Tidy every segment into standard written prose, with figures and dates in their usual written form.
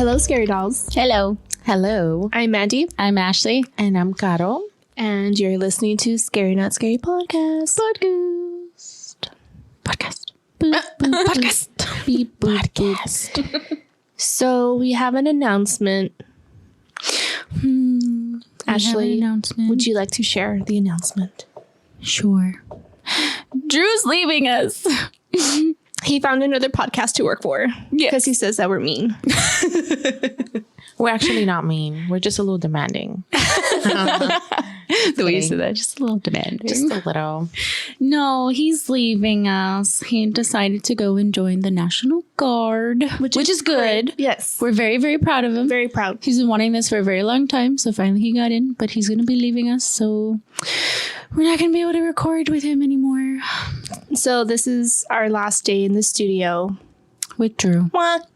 Hello, Scary Dolls. Hello. Hello. I'm Mandy. I'm Ashley. And I'm Carol. And you're listening to Scary Not Scary Podcast. Podcast. Podcast. So we have an announcement. Ashley, would you like to share the announcement? Sure. Drew's leaving us. He found another podcast to work for. Because he says that we're mean. We're actually not mean. We're just a little demanding. The way you said that, just a little demanding. Just a little. No, he's leaving us. He decided to go and join the National Guard, which is good. Great. Yes. We're very, very proud of him. Very proud. He's been wanting this for a very long time, so finally he got in, but he's going to be leaving us, so we're not going to be able to record with him anymore. So this is our last day in the studio. With Drew. What?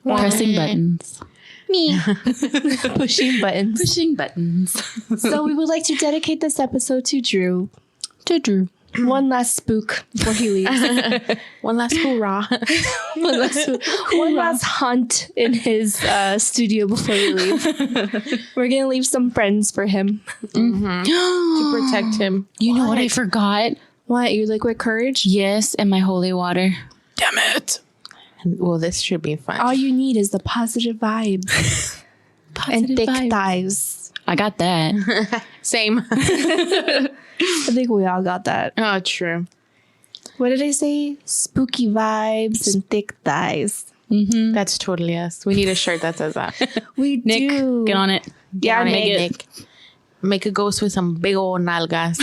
Pressing buttons. Me. Pushing buttons. Pushing buttons. So we would like to dedicate this episode to Drew. To Drew. One last spook before he leaves. One last hoorah. One last hunt in his studio before we leave. We're going to leave some friends for him. To protect him. You know what I forgot? What? Your liquid courage? Yes, and my holy water. Damn it. Well, this should be fun. All you need is the positive vibes. And thick thighs. I got that. Same. I think we all got that. Oh, true. What did I say? Spooky vibes and thick thighs. Mm-hmm. That's totally us. We need a shirt that says that. We Nick, do. get on it. Yeah, Nick. Make a ghost with some big old nalgas.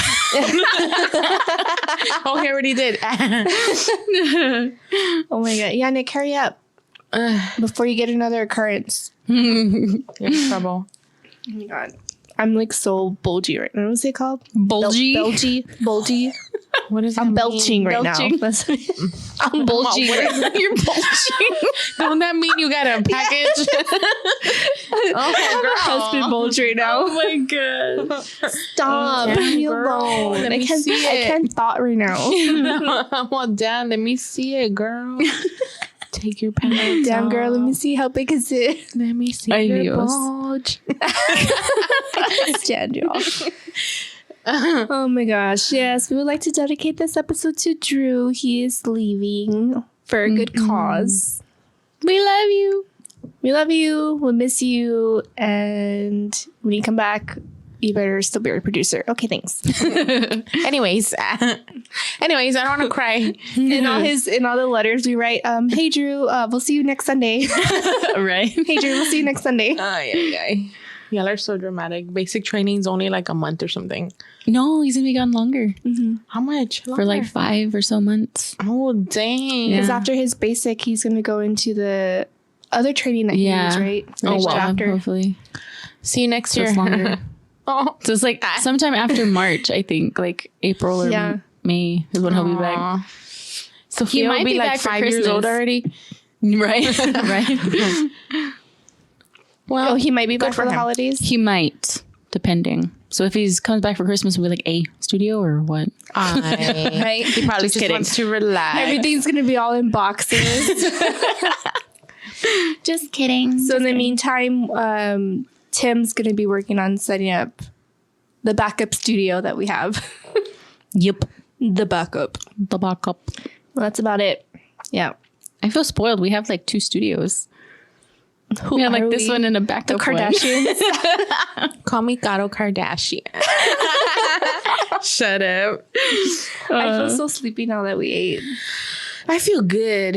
Oh, he already did. Oh my god. Yeah, Nick, hurry up. Before you get another occurrence. You're in trouble. Oh my god. I'm like so bulgy right now. What's it called? Bulgy? Bulgy. What is that? I'm belching right Belching. now. I'm bulging. You're bulging. Don't that mean you got a package? My husband bulge right now. Oh my god. Stop. Damn, Leave me girl. alone. Let I me can't see I it. can't thought right now. I'm all down. Let me see it, girl. Take your pants Damn off. girl, let me see how big is it. Let me see Ay, your Dios. bulge. Stand you off. Oh my gosh. Yes, we would like to dedicate this episode to Drew. He is leaving for a good cause. We love you. We love you. We'll miss you. And when you come back, you better still be our producer. Okay, thanks. Anyways, I don't want to cry. in all the letters we write, hey Drew, we'll see you next Sunday. Right? Hey Drew, we'll see you next Sunday. Y'all are so dramatic. Basic training's only like a month or something. No, he's gonna be gone longer. How much? For like 5 or so months. Oh, dang. Because Yeah. after his basic, he's going to go into the other training that he needs, right? Oh, Next wow. chapter. Hopefully. See you next So year. it's longer. Oh. So it's like sometime after March, I think, like April or Yeah. May is when he'll be back. Aw. So He he might might be be like back for 5 years Christmas. old already. Right? Right. Oh, he might be back for for the him. holidays. He might, depending. So if he comes back for Christmas, we'll be like a studio or what? Right? He probably just kidding. wants to relax. Everything's going to be all in boxes. Just kidding. So in the meantime, Tim's going to be working on setting up the backup studio that we have. Yep. The backup. The backup. Well, that's about it. Yeah. I feel spoiled. We have like 2 studios. We have like are this we? one and a The backup one. Kardashians. Call me Caro Kardashian. Shut up. I feel so sleepy now that we ate. I feel good.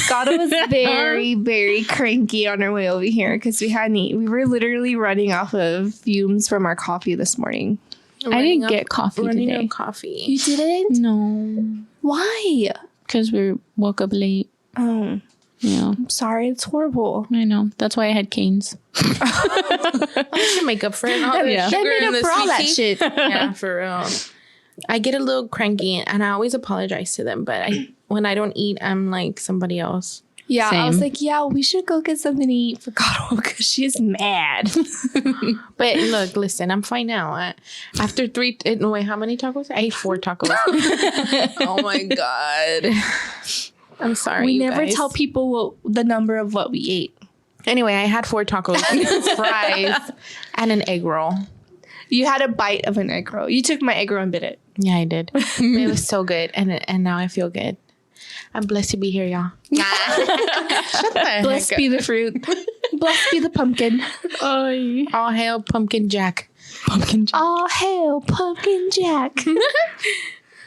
Gato was very, very cranky on our way over here because we hadn't eaten. We were literally running off of fumes from our coffee this morning. I didn't get coffee Running today. out coffee. You didn't? No. Why? Because we woke up late. Oh, Yeah. I'm sorry. It's horrible. I know. That's why I had canes. I should make up for it. All the Yeah. sugar That made and up the for all sweet that tea. shit. Yeah, for real. I get a little cranky and I always apologize to them, but when I don't eat, I'm like somebody else. Yeah, I was Same. like, yeah, we should go get something to eat for Gato because she's mad. But look, listen, I'm fine now. After 3, no wait, how many tacos? I ate 4 tacos. Oh my God. I'm sorry. We you never guys. tell people the number of what we ate. Anyway, I had 4 tacos, fries, and an egg roll. You had a bite of an egg roll. You took my egg roll and bit it. Yeah, I did. It was so good, and now I feel good. I'm blessed to be here, y'all. Shut the Blessed heck be the fruit. Blessed be the pumpkin. up. All hail Pumpkin Jack. All hail Pumpkin Jack.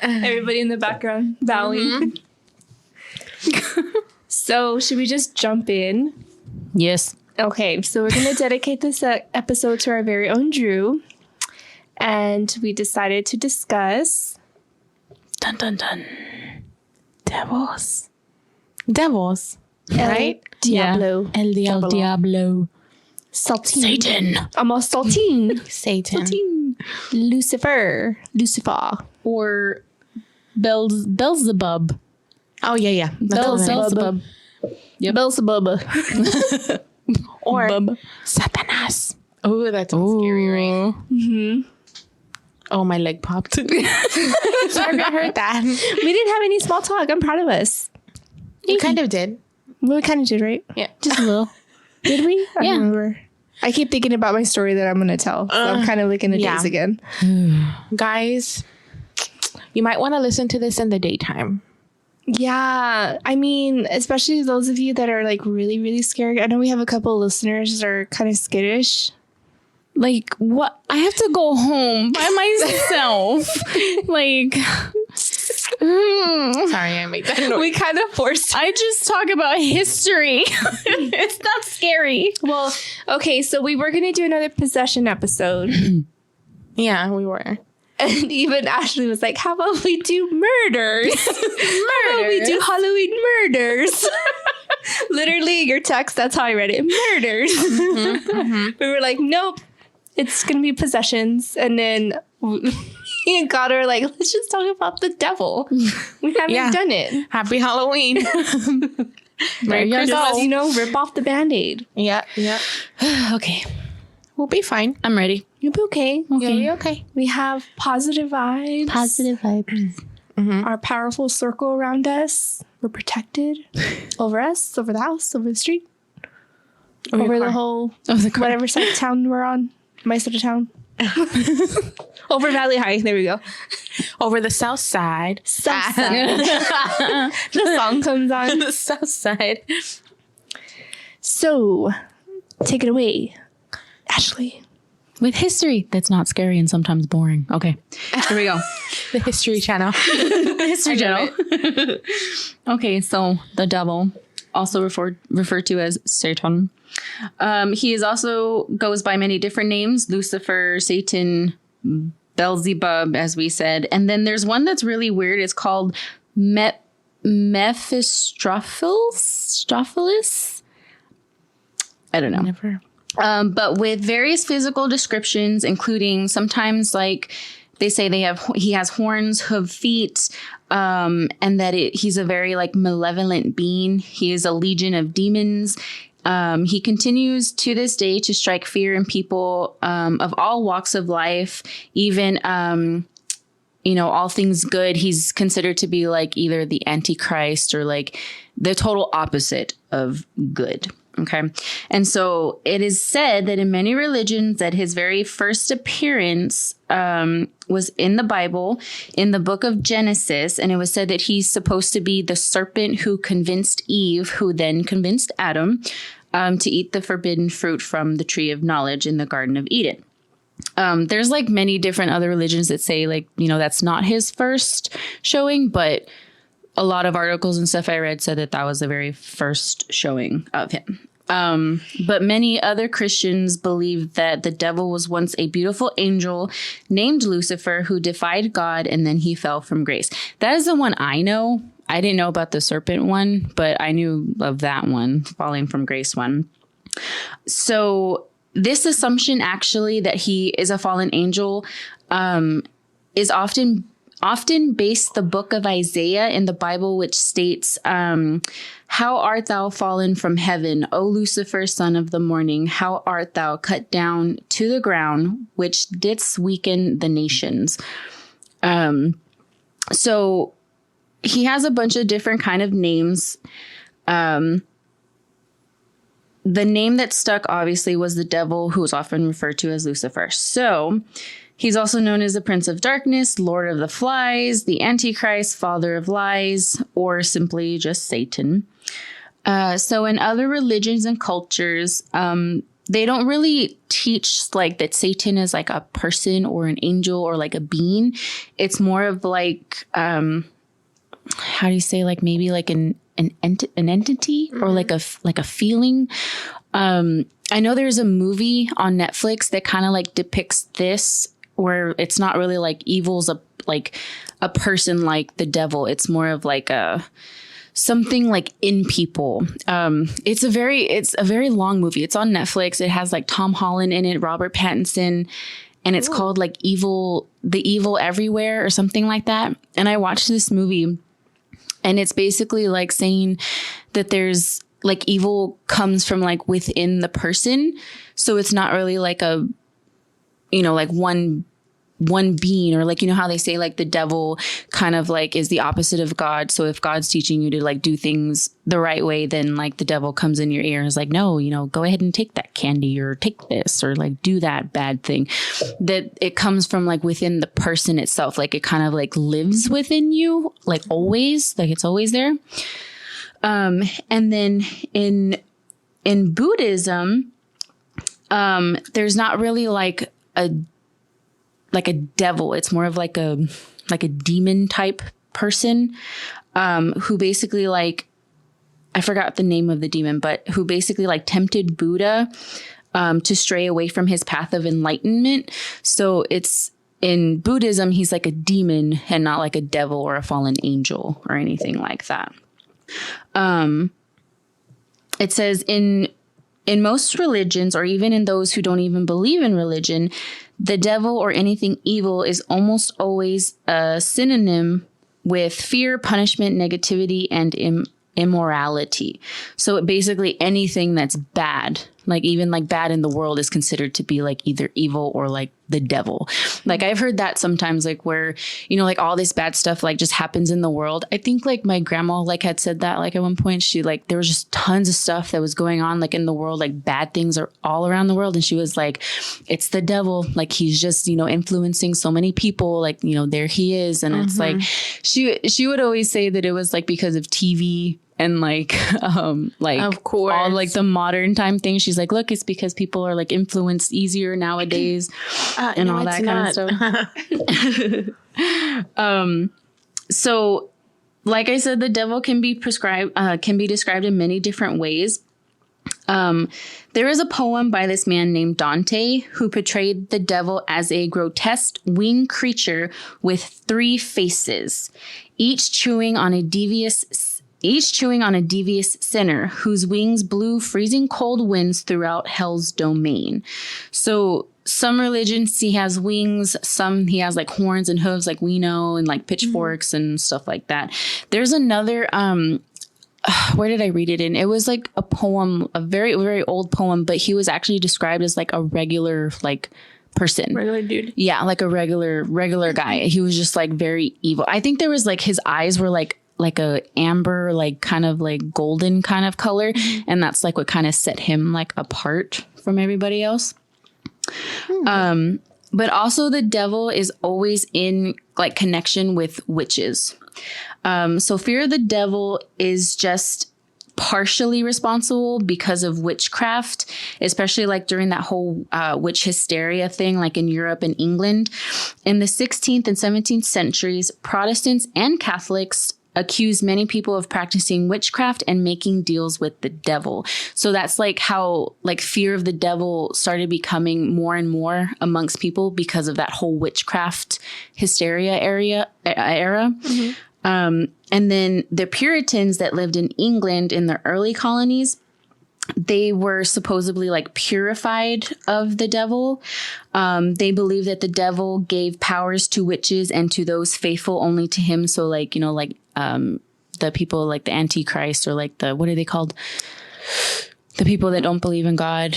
Everybody in the background bowing. So, should we just jump in? Yes. Okay, so we're going to dedicate this episode to our very own Drew. And we decided to discuss... Dun, dun, dun. Devils, El right? Diablo. El Diablo. El Diablo. Saltine. Satan. Almost Saltine. Satan. Lucifer. Or Beelzebub. Oh, yeah. That's what it is. Beelzebub. Yep. Beelzebub. Or Bub. Satanas. Oh, that's scary, right? Mm-hmm. Oh, my leg popped. Sorry if I heard that. We didn't have any small talk. I'm proud of us. We kind of did. Well, we kind of did, right? Yeah. Just a little. Did we? I Yeah. don't remember. I keep thinking about my story that I'm going to tell. So I'm kind of like in the yeah. days again. Guys, you might want to listen to this in the daytime. Yeah. I mean, especially those of you that are like really, really scared. I know we have a couple of listeners that are kind of skittish. Like, what? I have to go home by myself. Like, Sorry, I made that noise. We kind of forced. I just talk about history. It's not scary. Well, okay. So we were going to do another possession episode. Yeah, we were. And even Ashley was like, how about we do murders? How about we do Halloween murders? Literally, your text, that's how I read it. Murders. We were like, nope, it's going to be possessions. And then me and God are like, let's just talk about the devil. We haven't done it. Happy Halloween. Merry you Christmas. Just, rip off the Band-Aid. Yeah. Okay. We'll be fine. I'm ready. You'll be okay. You'll be okay. We have positive vibes. Positive vibes. Our powerful circle around us. We're protected. Over us, over the house, over the street. Over the whole, whatever side of town we're on. My side of town. Over Valley High. There we go. Over the south side. South side. The song comes on. The south side. So, take it away, Ashley. With history that's not scary and sometimes boring. Okay. Here we go. The History Channel. History Channel. Okay, so the devil, also referred to as Satan. He is also goes by many different names: Lucifer, Satan, Beelzebub, as we said. And then there's one that's really weird. It's called Mephistopheles. I don't know. Never. But with various physical descriptions, including sometimes like they say he has horns, hoof feet, and that he's a very like malevolent being. He is a legion of demons. He continues to this day to strike fear in people of all walks of life, even all things good. He's considered to be like either the Antichrist or like the total opposite of good. Okay. And so it is said that in many religions that his very first appearance was in the Bible, in the book of Genesis. And it was said that he's supposed to be the serpent who convinced Eve, who then convinced Adam to eat the forbidden fruit from the tree of knowledge in the Garden of Eden. There's like many different other religions that say like, that's not his first showing, but a lot of articles and stuff I read said that was the very first showing of him. But many other Christians believe that the devil was once a beautiful angel named Lucifer who defied God and then he fell from grace. That is the one I know. I didn't know about the serpent one, but I knew of that one, falling from grace one. So this assumption actually that he is a fallen angel is often based the book of Isaiah in the Bible, which states, how art thou fallen from heaven, O Lucifer, son of the morning? How art thou cut down to the ground, which didst weaken the nations? So he has a bunch of different kind of names. the name that stuck, obviously, was the devil, who is often referred to as Lucifer. So he's also known as the Prince of Darkness, Lord of the Flies, the Antichrist, Father of Lies, or simply just Satan. So in other religions and cultures, they don't really teach like that Satan is like a person or an angel or like a being. It's more of like, how do you say, like maybe like an entity or like a feeling. I know there's a movie on Netflix that kind of like depicts this, where it's not really like evil's a person like the devil. It's more of like something like in people. It's a very long movie. It's on Netflix. It has like Tom Holland in it, Robert Pattinson, and it's called like The Evil Everywhere or something like that. And I watched this movie, and it's basically like saying that there's like evil comes from like within the person. So it's not really like a, like one being, or like, how they say like the devil kind of like is the opposite of God. So if God's teaching you to like do things the right way, then like the devil comes in your ear and is like, no, go ahead and take that candy, or take this, or like do that bad thing. That it comes from like within the person itself. Like it kind of like lives within you, like always, like it's always there. And then in Buddhism, there's not really like a devil. It's more of like a demon type person, who basically like, I forgot the name of the demon, but who basically like tempted Buddha, to stray away from his path of enlightenment. So it's in Buddhism, he's like a demon and not like a devil or a fallen angel or anything like that. It says in most religions, or even in those who don't even believe in religion, the devil or anything evil is almost always a synonym with fear, punishment, negativity, and immorality. So basically anything that's bad, like even like bad in the world, is considered to be like either evil or like the devil. Like I've heard that sometimes, like where, like all this bad stuff like just happens in the world. I think like my grandma like had said that like at one point, she like, there was just tons of stuff that was going on like in the world, like bad things are all around the world. And she was like, it's the devil. Like he's just, influencing so many people, like, there he is. And it's like, she would always say that it was like because of TV and like of course all like the modern time things. She's like, look, it's because people are like influenced easier nowadays and all that kind of stuff. So like I said, the devil can be described in many different ways. There is a poem by this man named Dante who portrayed the devil as a grotesque winged creature with 3 faces, each chewing on a devious sinner whose wings blew freezing cold winds throughout hell's domain. So some religions he has wings, some he has like horns and hooves like we know, and like pitchforks and stuff like that. There's another, where did I read it in? It was like a poem, a very, very old poem, but he was actually described as like a regular like person. Regular dude. Yeah, like a regular guy. He was just like very evil. I think there was like his eyes were like a amber, like kind of like golden kind of color. And that's like what kind of set him like apart from everybody else. But also the devil is always in like connection with witches. So fear of the devil is just partially responsible because of witchcraft, especially like during that whole witch hysteria thing, like in Europe and England. In the 16th and 17th centuries, Protestants and Catholics accused many people of practicing witchcraft and making deals with the devil. So that's like how like fear of the devil started becoming more and more amongst people because of that whole witchcraft hysteria era. And then the Puritans that lived in England in the early colonies, they were supposedly like purified of the devil. They believed that the devil gave powers to witches and to those faithful only to him. So like, the people like the Antichrist, or like what are they called? The people that don't believe in God.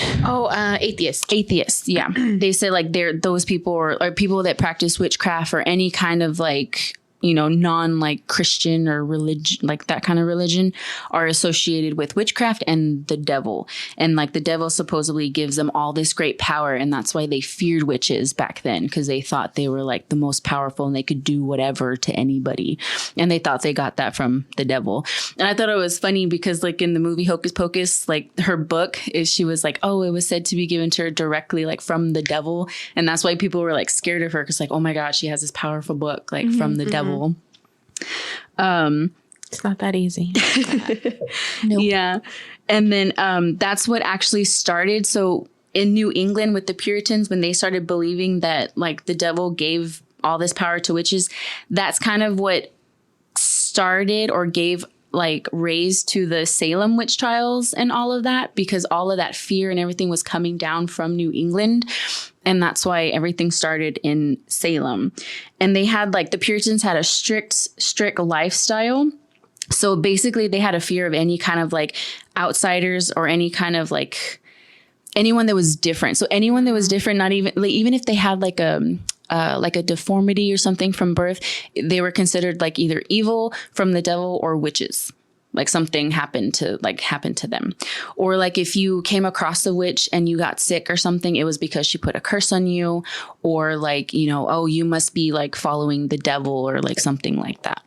Atheists. Atheists, yeah. They say like they're those people or people that practice witchcraft or any kind of like, non like Christian or religion, like that kind of religion, are associated with witchcraft and the devil. And like the devil supposedly gives them all this great power. And that's why they feared witches back then, because they thought they were like the most powerful and they could do whatever to anybody. And they thought they got that from the devil. And I thought it was funny because like in the movie Hocus Pocus, like her book is, she was like, oh, it was said to be given to her directly like from the devil. And that's why people were like scared of her, because like, oh my God, she has this powerful book like from the devil. It's not that easy. Nope. Yeah. And then that's what actually started. So in New England with the Puritans, when they started believing that like the devil gave all this power to witches, that's kind of what started or gave like raised to the Salem witch trials and all of that, because all of that fear and everything was coming down from New England. And that's why everything started in Salem. And they had like, the Puritans had a strict lifestyle. So basically they had a fear of any kind of like outsiders or any kind of like anyone that was different. So anyone that was different, not even like, even if they had like a deformity or something from birth, they were considered like either evil, from the devil, or witches. Like something happened to them. Or like if you came across a witch and you got sick or something, it was because she put a curse on you, or like, oh, you must be like following the devil, or like something like that.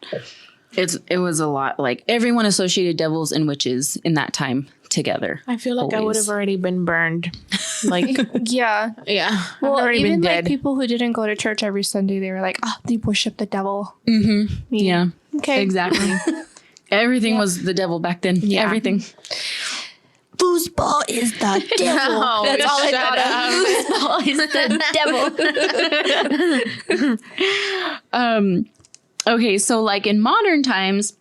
It was a lot. Like everyone associated devils and witches in that time together. I feel like I would have already been burned. Like, Yeah. yeah. Well, I've already even been like dead. people who didn't go to church every Sunday, they were like, oh, they worship the devil. Mm-hmm. Yeah. Okay. Exactly. Everything was the devil back then. Yeah. Everything. Foosball is the devil. No, That's all I thought of. Foosball is the devil. Okay, so like in modern times,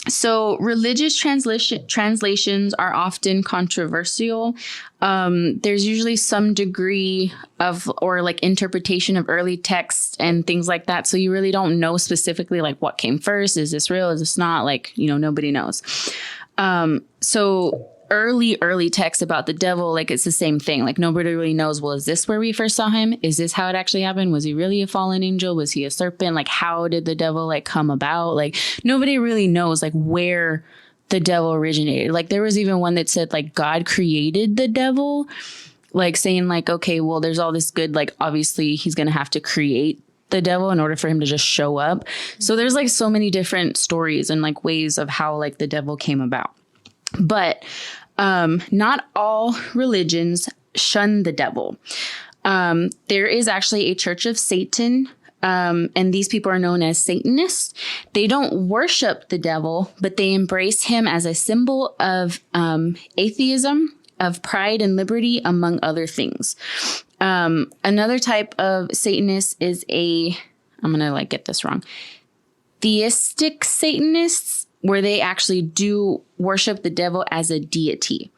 so religious translations are often controversial. There's usually some degree of or like interpretation of early texts and things like that. So you really don't know specifically like what came first. Is this real? Is this not? Like, nobody knows. So early texts about the devil, like it's the same thing. Like nobody really knows, well, is this where we first saw him? Is this how it actually happened? Was he really a fallen angel? Was he a serpent? Like how did the devil like come about? Like nobody really knows like where the devil originated. Like there was even one that said like God created the devil, like saying like, okay, well, there's all this good, like obviously he's going to have to create the devil in order for him to just show up. So there's like so many different stories and like ways of how like the devil came about. But not all religions shun the devil. There is actually a Church of Satan, and these people are known as Satanists. They don't worship the devil, but they embrace him as a symbol of atheism, of pride and liberty, among other things. Another type of Satanist is I'm going to like get this wrong, Theistic Satanists, where they actually do worship the devil as a deity.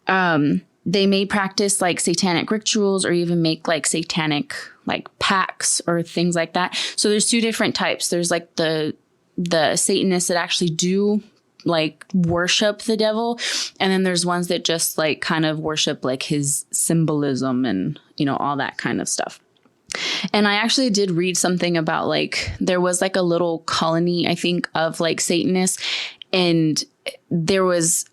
They may practice like satanic rituals or even make like satanic like pacts or things like that. So there's two different types. There's like the Satanists that actually do like worship the devil. And then there's ones that just like kind of worship like his symbolism and, all that kind of stuff. And I actually did read something about like there was like a little colony, I think, of like Satanists, and there was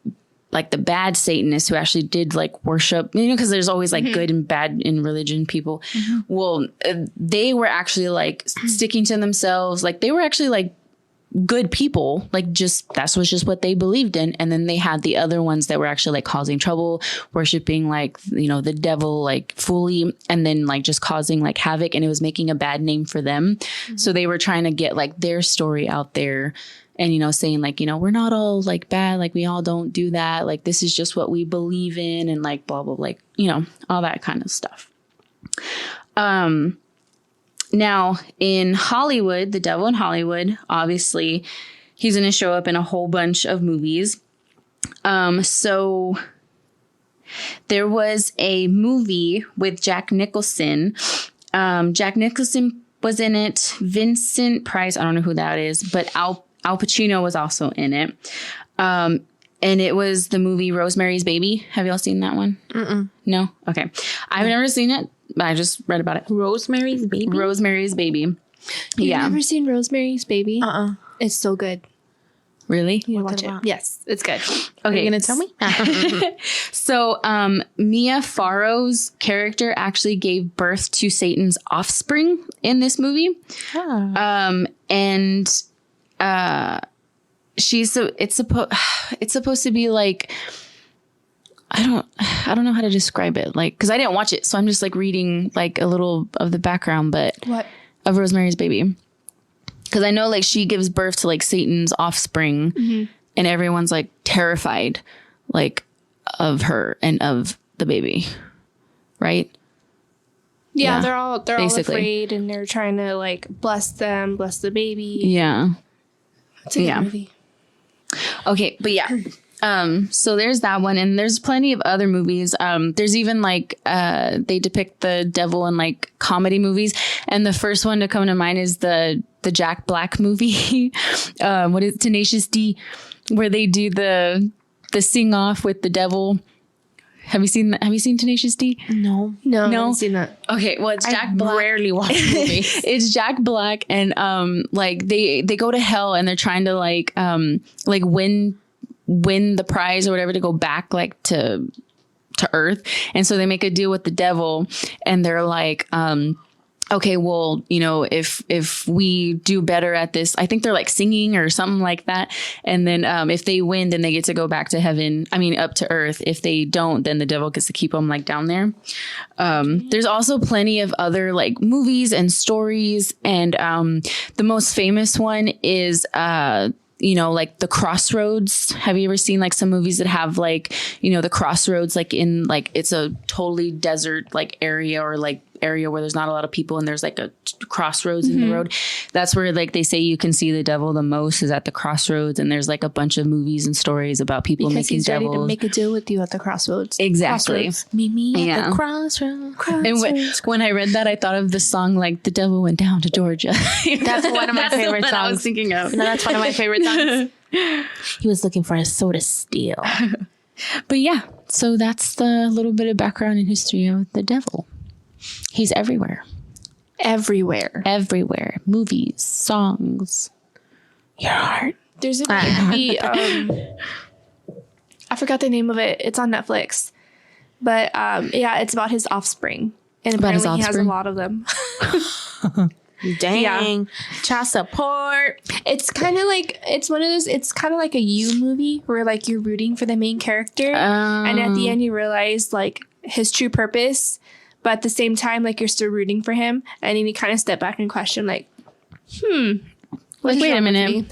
like the bad Satanists who actually did like worship, because there's always like good and bad in religion people. Mm-hmm. Well, they were actually like sticking to themselves. Like they were actually like good people, like just that was just what they believed in. And then they had the other ones that were actually like causing trouble, worshiping like, the devil like fully, and then like just causing like havoc, and it was making a bad name for them. Mm-hmm. So they were trying to get like their story out there and, saying like, we're not all like bad, like we all don't do that. Like this is just what we believe in, and like blah, blah, like, all that kind of stuff. Now, in Hollywood, the devil in Hollywood, obviously, he's going to show up in a whole bunch of movies. So there was a movie with Jack Nicholson. Jack Nicholson was in it. Vincent Price, I don't know who that is, but Al Pacino was also in it. And it was the movie Rosemary's Baby. Have y'all seen that one? Mm-mm. No? Okay. I've never seen it, but I just read about it. Rosemary's Baby? Rosemary's Baby. You've Yeah. never seen Rosemary's Baby? It's so good. Really? You watch it it. about? Yes, it's good. Are Okay. you gonna tell me? So, Mia Farrow's character actually gave birth to Satan's offspring in this movie. And it's supposed to be like, I don't know how to describe it. Like, cause I didn't watch it. So I'm just like reading like a little of the background, but What? of Rosemary's Baby. Cause I know like she gives birth to like Satan's offspring and everyone's like terrified like of her and of the baby. Right? Yeah, they're all basically. afraid and they're trying to like bless them, bless the baby. Yeah. It's a good movie. Okay, but yeah. So there's that one, and there's plenty of other movies. There's even like they depict the devil in like comedy movies, and the first one to come to mind is the Jack Black movie. What is Tenacious D, where they do the sing off with the devil. Have you seen Tenacious D? No. No, I haven't seen that. Okay, well it's Jack I Black. rarely watch movies. It's Jack Black, and like they go to hell and they're trying to like win the prize or whatever to go back like to Earth, and so they make a deal with the devil, and they're like, okay, well, you know, if we do better at this, I think they're like singing or something like that, and then if they win, then they get to go back to heaven. I mean, up to Earth. If they don't, then the devil gets to keep them like down there. There's also plenty of other like movies and stories, and the most famous one is you know, like the crossroads. Have you ever seen like some movies that have like, you know, the crossroads, like in like it's a totally desert like area or like area where there's not a lot of people and there's like a crossroads in the road. That's where like they say you can see the devil the most is at the crossroads, and there's like a bunch of movies and stories about people Because making he's ready devils. to make a deal with you at the crossroads. Exactly. Crossroads. Meet me at Yeah. the crossroads. And when I read that, I thought of the song like "The Devil Went Down to Georgia." That's one of my That's the favorite one I was songs. thinking of. No, that's one of my favorite songs. He was looking for a soda steal. But yeah, so that's the little bit of background and history of the devil. He's everywhere. Everywhere. Everywhere. Movies, songs, your heart. There's a movie, I forgot the name of it. It's on Netflix. But yeah, it's about his offspring. And About his apparently he has a offspring? lot of them. Dang. Child support. It's kind of like, it's one of those, it's kind of like a You movie where like you're rooting for the main character. And at the end you realize like his true purpose. But at the same time, like you're still rooting for him. And then you kind of step back and question like, Like, wait a minute.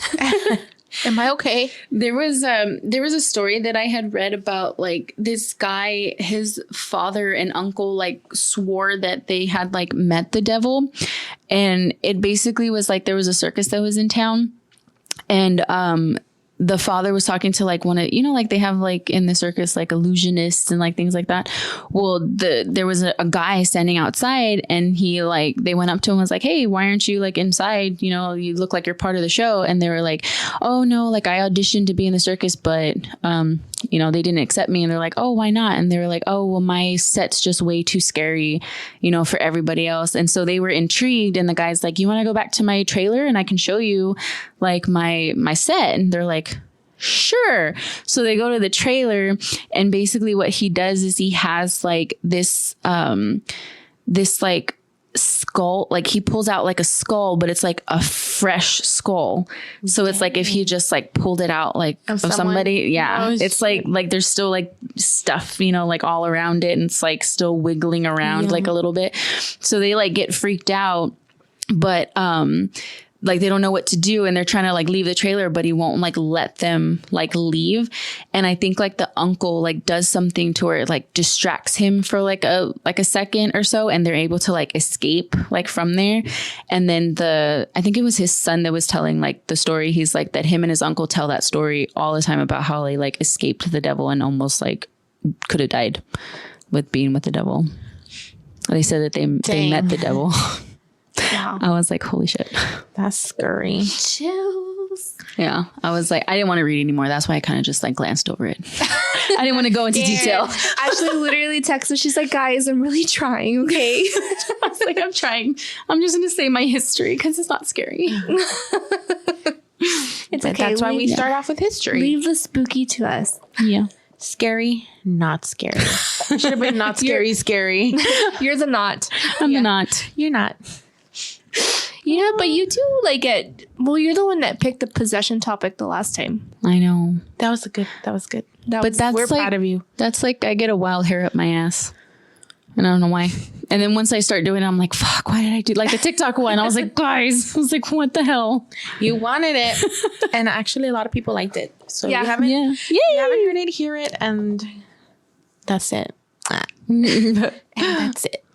Am I okay? There was a story that I had read about like this guy, his father and uncle like swore that they had like met the devil, and it basically was like there was a circus that was in town, and the father was talking to like one of, you know, like they have like in the circus like illusionists and like things like that. Well, there was a guy standing outside, and he like, they went up to him and was like, hey, why aren't you like inside? You know, you look like you're part of the show. And they were like, oh no, like I auditioned to be in the circus, but you know, they didn't accept me. And they're like, oh, why not? And they were like, oh, well, my set's just way too scary, you know, for everybody else. And so they were intrigued. And the guy's like, you want to go back to my trailer and I can show you like my set? And they're like, sure. So they go to the trailer, and basically what he does is he has like this like skull, like he pulls out like a skull, but it's like a fresh skull. So it's like if he just like pulled it out like of somebody. Yeah. Oh, it's like there's still like stuff, you know, like all around it, and it's like still wiggling around like a little bit. So they like get freaked out, but like they don't know what to do, and they're trying to like leave the trailer, but he won't like let them like leave. And I think like the uncle like does something to where it like distracts him for like a second or so, and they're able to like escape like from there. And then I think it was his son that was telling like the story. He's like that him and his uncle tell that story all the time about how they like escaped the devil and almost like could have died with being with the devil. They said that they met the devil. wow. I was like, holy shit. That's scary. Chill. deals. Yeah. I was like, I didn't want to read anymore. That's why I kind of just like glanced over it. I didn't want to go into detail. Ashley literally texted. She's like, guys, I'm really trying. Okay. I was like, I'm trying. I'm just going to say my history because it's not scary. It's But okay. that's why we start off with history. Leave the spooky to us. Yeah. Scary, not scary. Should have been not scary, scary. You're the not. I'm the not. You're not. Yeah, but you do like it. Well, you're the one that picked the possession topic the last time. I know. That was good. But that's We're like, proud of you. That's like, I get a wild hair up my ass. And I don't know why. And then once I start doing it, I'm like, fuck, why did I do like the TikTok one? I was like, guys, I was like, what the hell? You wanted it. And actually a lot of people liked it. So Yeah. you haven't Yeah. heard it, hear it, and that's it. And that's it.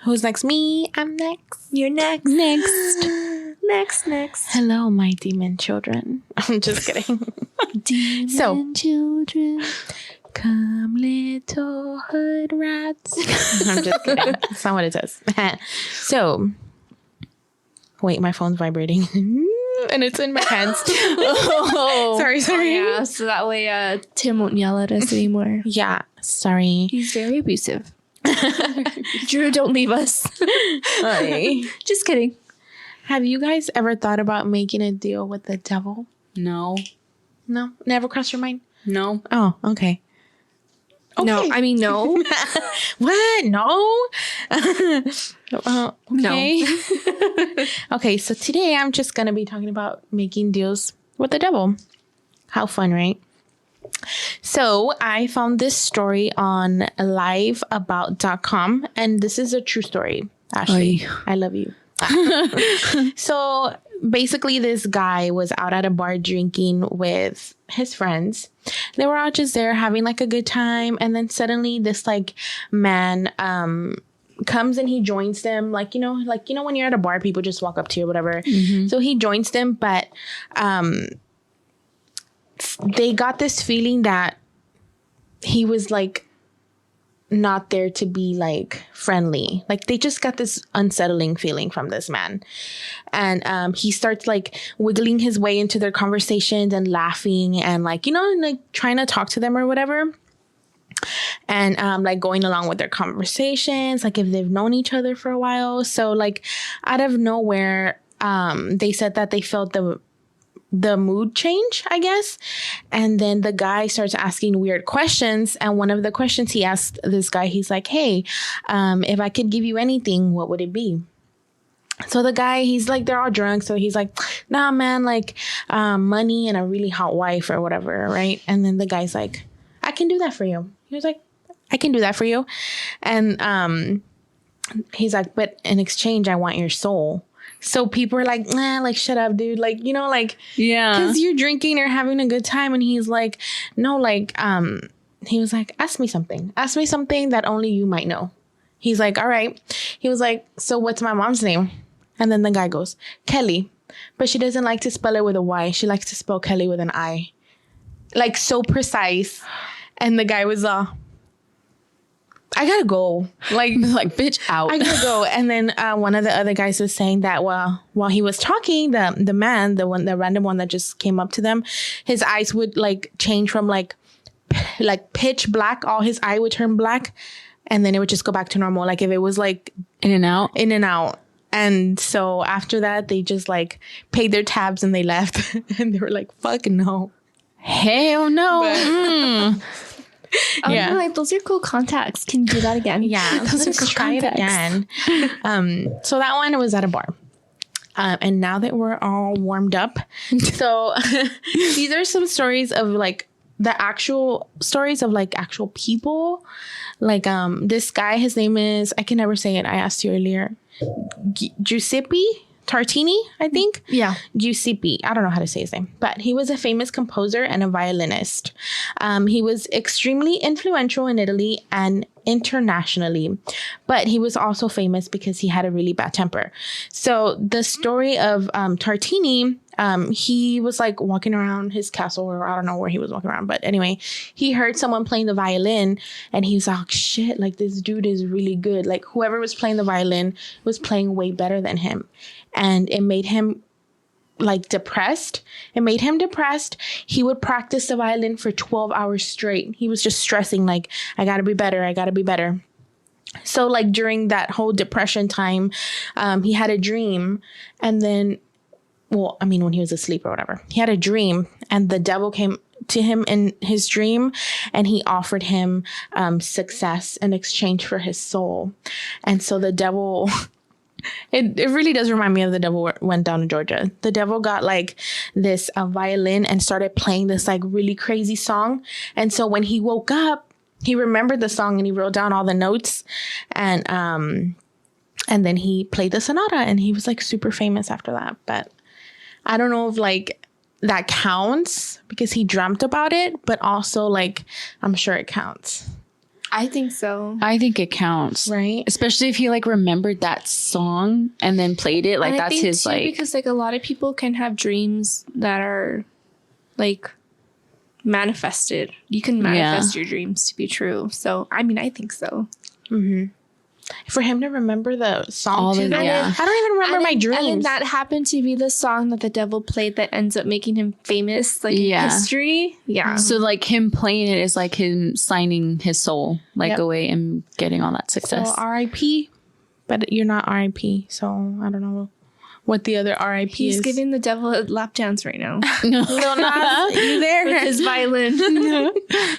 Who's next? Me. I'm next. You're next. Next. Hello, my demon children. I'm just kidding. Demon So- children. Come, little hood rats. I'm just kidding. That's not what it says. So, wait, my phone's vibrating. And it's in my hands. Oh. Sorry. Yeah, so that way Tim won't yell at us anymore. Yeah, sorry. He's very abusive. Drew, don't leave us. Sorry. Just kidding. Have you guys ever thought about making a deal with the devil? No. No? Never crossed your mind? No. Oh, okay. No, I mean, no. What? No? Okay. No. Okay, so today I'm just going to be talking about making deals with the devil. How fun, right? So I found this story on liveabout.com, and this is a true story. Ashley, I love you. So basically, this guy was out at a bar drinking with his friends. They were all just there having like a good time, and then suddenly this like man comes and he joins them. Like you know when you're at a bar, people just walk up to you or whatever. So he joins them, but they got this feeling that he was like not there to be like friendly. Like they just got this unsettling feeling from this man. And he starts like wiggling his way into their conversations and laughing and like, like trying to talk to them or whatever. And like going along with their conversations, like if they've known each other for a while. So like out of nowhere, they said that they felt the mood change, I guess. And then the guy starts asking weird questions. And one of the questions he asked this guy, he's like, hey, if I could give you anything, what would it be? So the guy, he's like, they're all drunk. So he's like, nah, man, like money and a really hot wife or whatever. Right. And then the guy's like, I can do that for you. He was like, I can do that for you. And he's like, but in exchange, I want your soul. So people are like, nah, like, shut up, dude. Like, like, yeah, because you're drinking or having a good time. And he's like, no, like, he was like, ask me something that only you might know. He's like, all right. He was like, so what's my mom's name? And then the guy goes, Kelly. But she doesn't like to spell it with a Y. She likes to spell Kelly with an I. Like, so precise. And the guy was I gotta go. Like, bitch, out. I gotta go. And then one of the other guys was saying that while he was talking, the man, the random one that just came up to them, his eyes would like change from like pitch black. All his eye would turn black, and then it would just go back to normal. Like if it was like in and out. And so after that, they just like paid their tabs and they left. And they were like, "Fuck no, hell no." Yeah, like those are cool contacts. Can you do that again? Yeah, let's try it again. So that one was at a bar. And now that we're all warmed up, so these are some stories of like the actual stories of like actual people. Like this guy, his name is, I can never say it. I asked you earlier. Giuseppe Tartini, I think. Yeah. Giuseppe. I don't know how to say his name, but he was a famous composer and a violinist. He was extremely influential in Italy and internationally, but he was also famous because he had a really bad temper. So the story of Tartini, he was like walking around his castle, or I don't know where he was walking around, but anyway, he heard someone playing the violin and he was like, shit, like this dude is really good. Like whoever was playing the violin was playing way better than him. And it made him like depressed. It made him depressed. He would practice the violin for 12 hours straight. He was just stressing like, I gotta be better. I gotta be better. So like during that whole depression time, he had a dream, and then, well, I mean, when he was asleep or whatever, he had a dream, and the devil came to him in his dream, and he offered him success in exchange for his soul. And so the devil, it really does remind me of The Devil Went Down to Georgia. The devil got like this violin and started playing this like really crazy song. And so when he woke up, he remembered the song and he wrote down all the notes, and then he played the sonata, and he was like super famous after that. But I don't know if like that counts because he dreamt about it, but also like I'm sure it counts. I think so. I think it counts, right? Especially if he like remembered that song and then played it. Like and that's his too, like, because like a lot of people can have dreams that are like manifested. You can manifest your dreams to be true. So I mean, I think so. Mm-hmm. For him to remember the song all too, the, yeah. I don't even remember my dreams. And then that happened to be the song that the devil played that ends up making him famous, like in history. Yeah. So like him playing it is like him signing his soul like away and getting all that success. So R.I.P. But you're not R.I.P. So I don't know what the other R.I.P. He's is. giving the devil a lap dance right now. Lil Nas, you there? With his violin.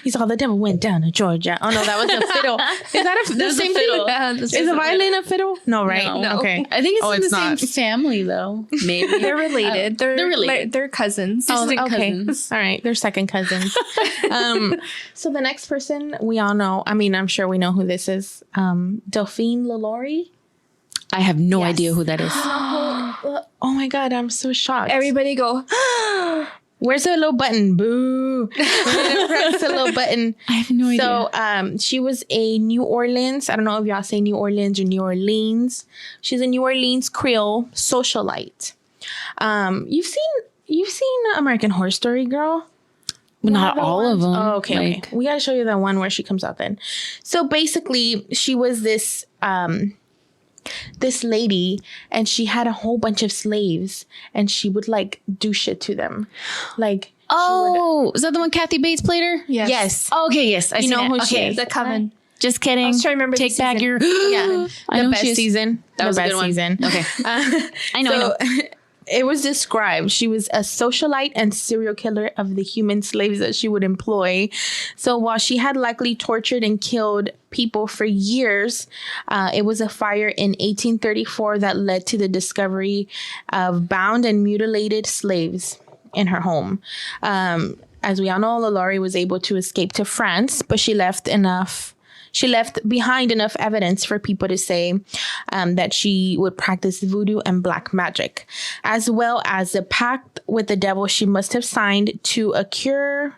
He's all, the devil went down to Georgia. Oh no, that was a fiddle. Is that the same fiddle. thing? Is a violin a fiddle? No, right? No. Okay. I think it's in the not. same family though. Maybe They're related. They're related. They're cousins. Oh, Distant okay. cousins. All right. They're second cousins. So the next person we all know, I mean, I'm sure we know who this is. Delphine Lalorie. I have no idea who that is. Oh my God, I'm so shocked. Everybody go, Where's the little button? Boo. Press the little button. I have no idea. So she was a New Orleans, I don't know if y'all say New Orleans or New Orleans. She's a New Orleans Creole socialite. You've seen American Horror Story, girl? Not all of them. Oh, okay. We got to show you that one where she comes out then. So basically, she was this lady, and she had a whole bunch of slaves, and she would like do shit to them. Like, is that the one Kathy Bates played her? yes. Oh, okay, yes. I You know who she okay. is. the coven. Just kidding. I was trying to remember Take the back season. your. Yeah, I know the best she's- season. That was the a best good one. season. Okay. I know. It was described. She was a socialite and serial killer of the human slaves that she would employ. So while she had likely tortured and killed people for years, it was a fire in 1834 that led to the discovery of bound and mutilated slaves in her home. As we all know, Lalorie was able to escape to France, but she left behind enough evidence for people to say that she would practice voodoo and black magic, as well as a pact with the devil she must have signed to accrue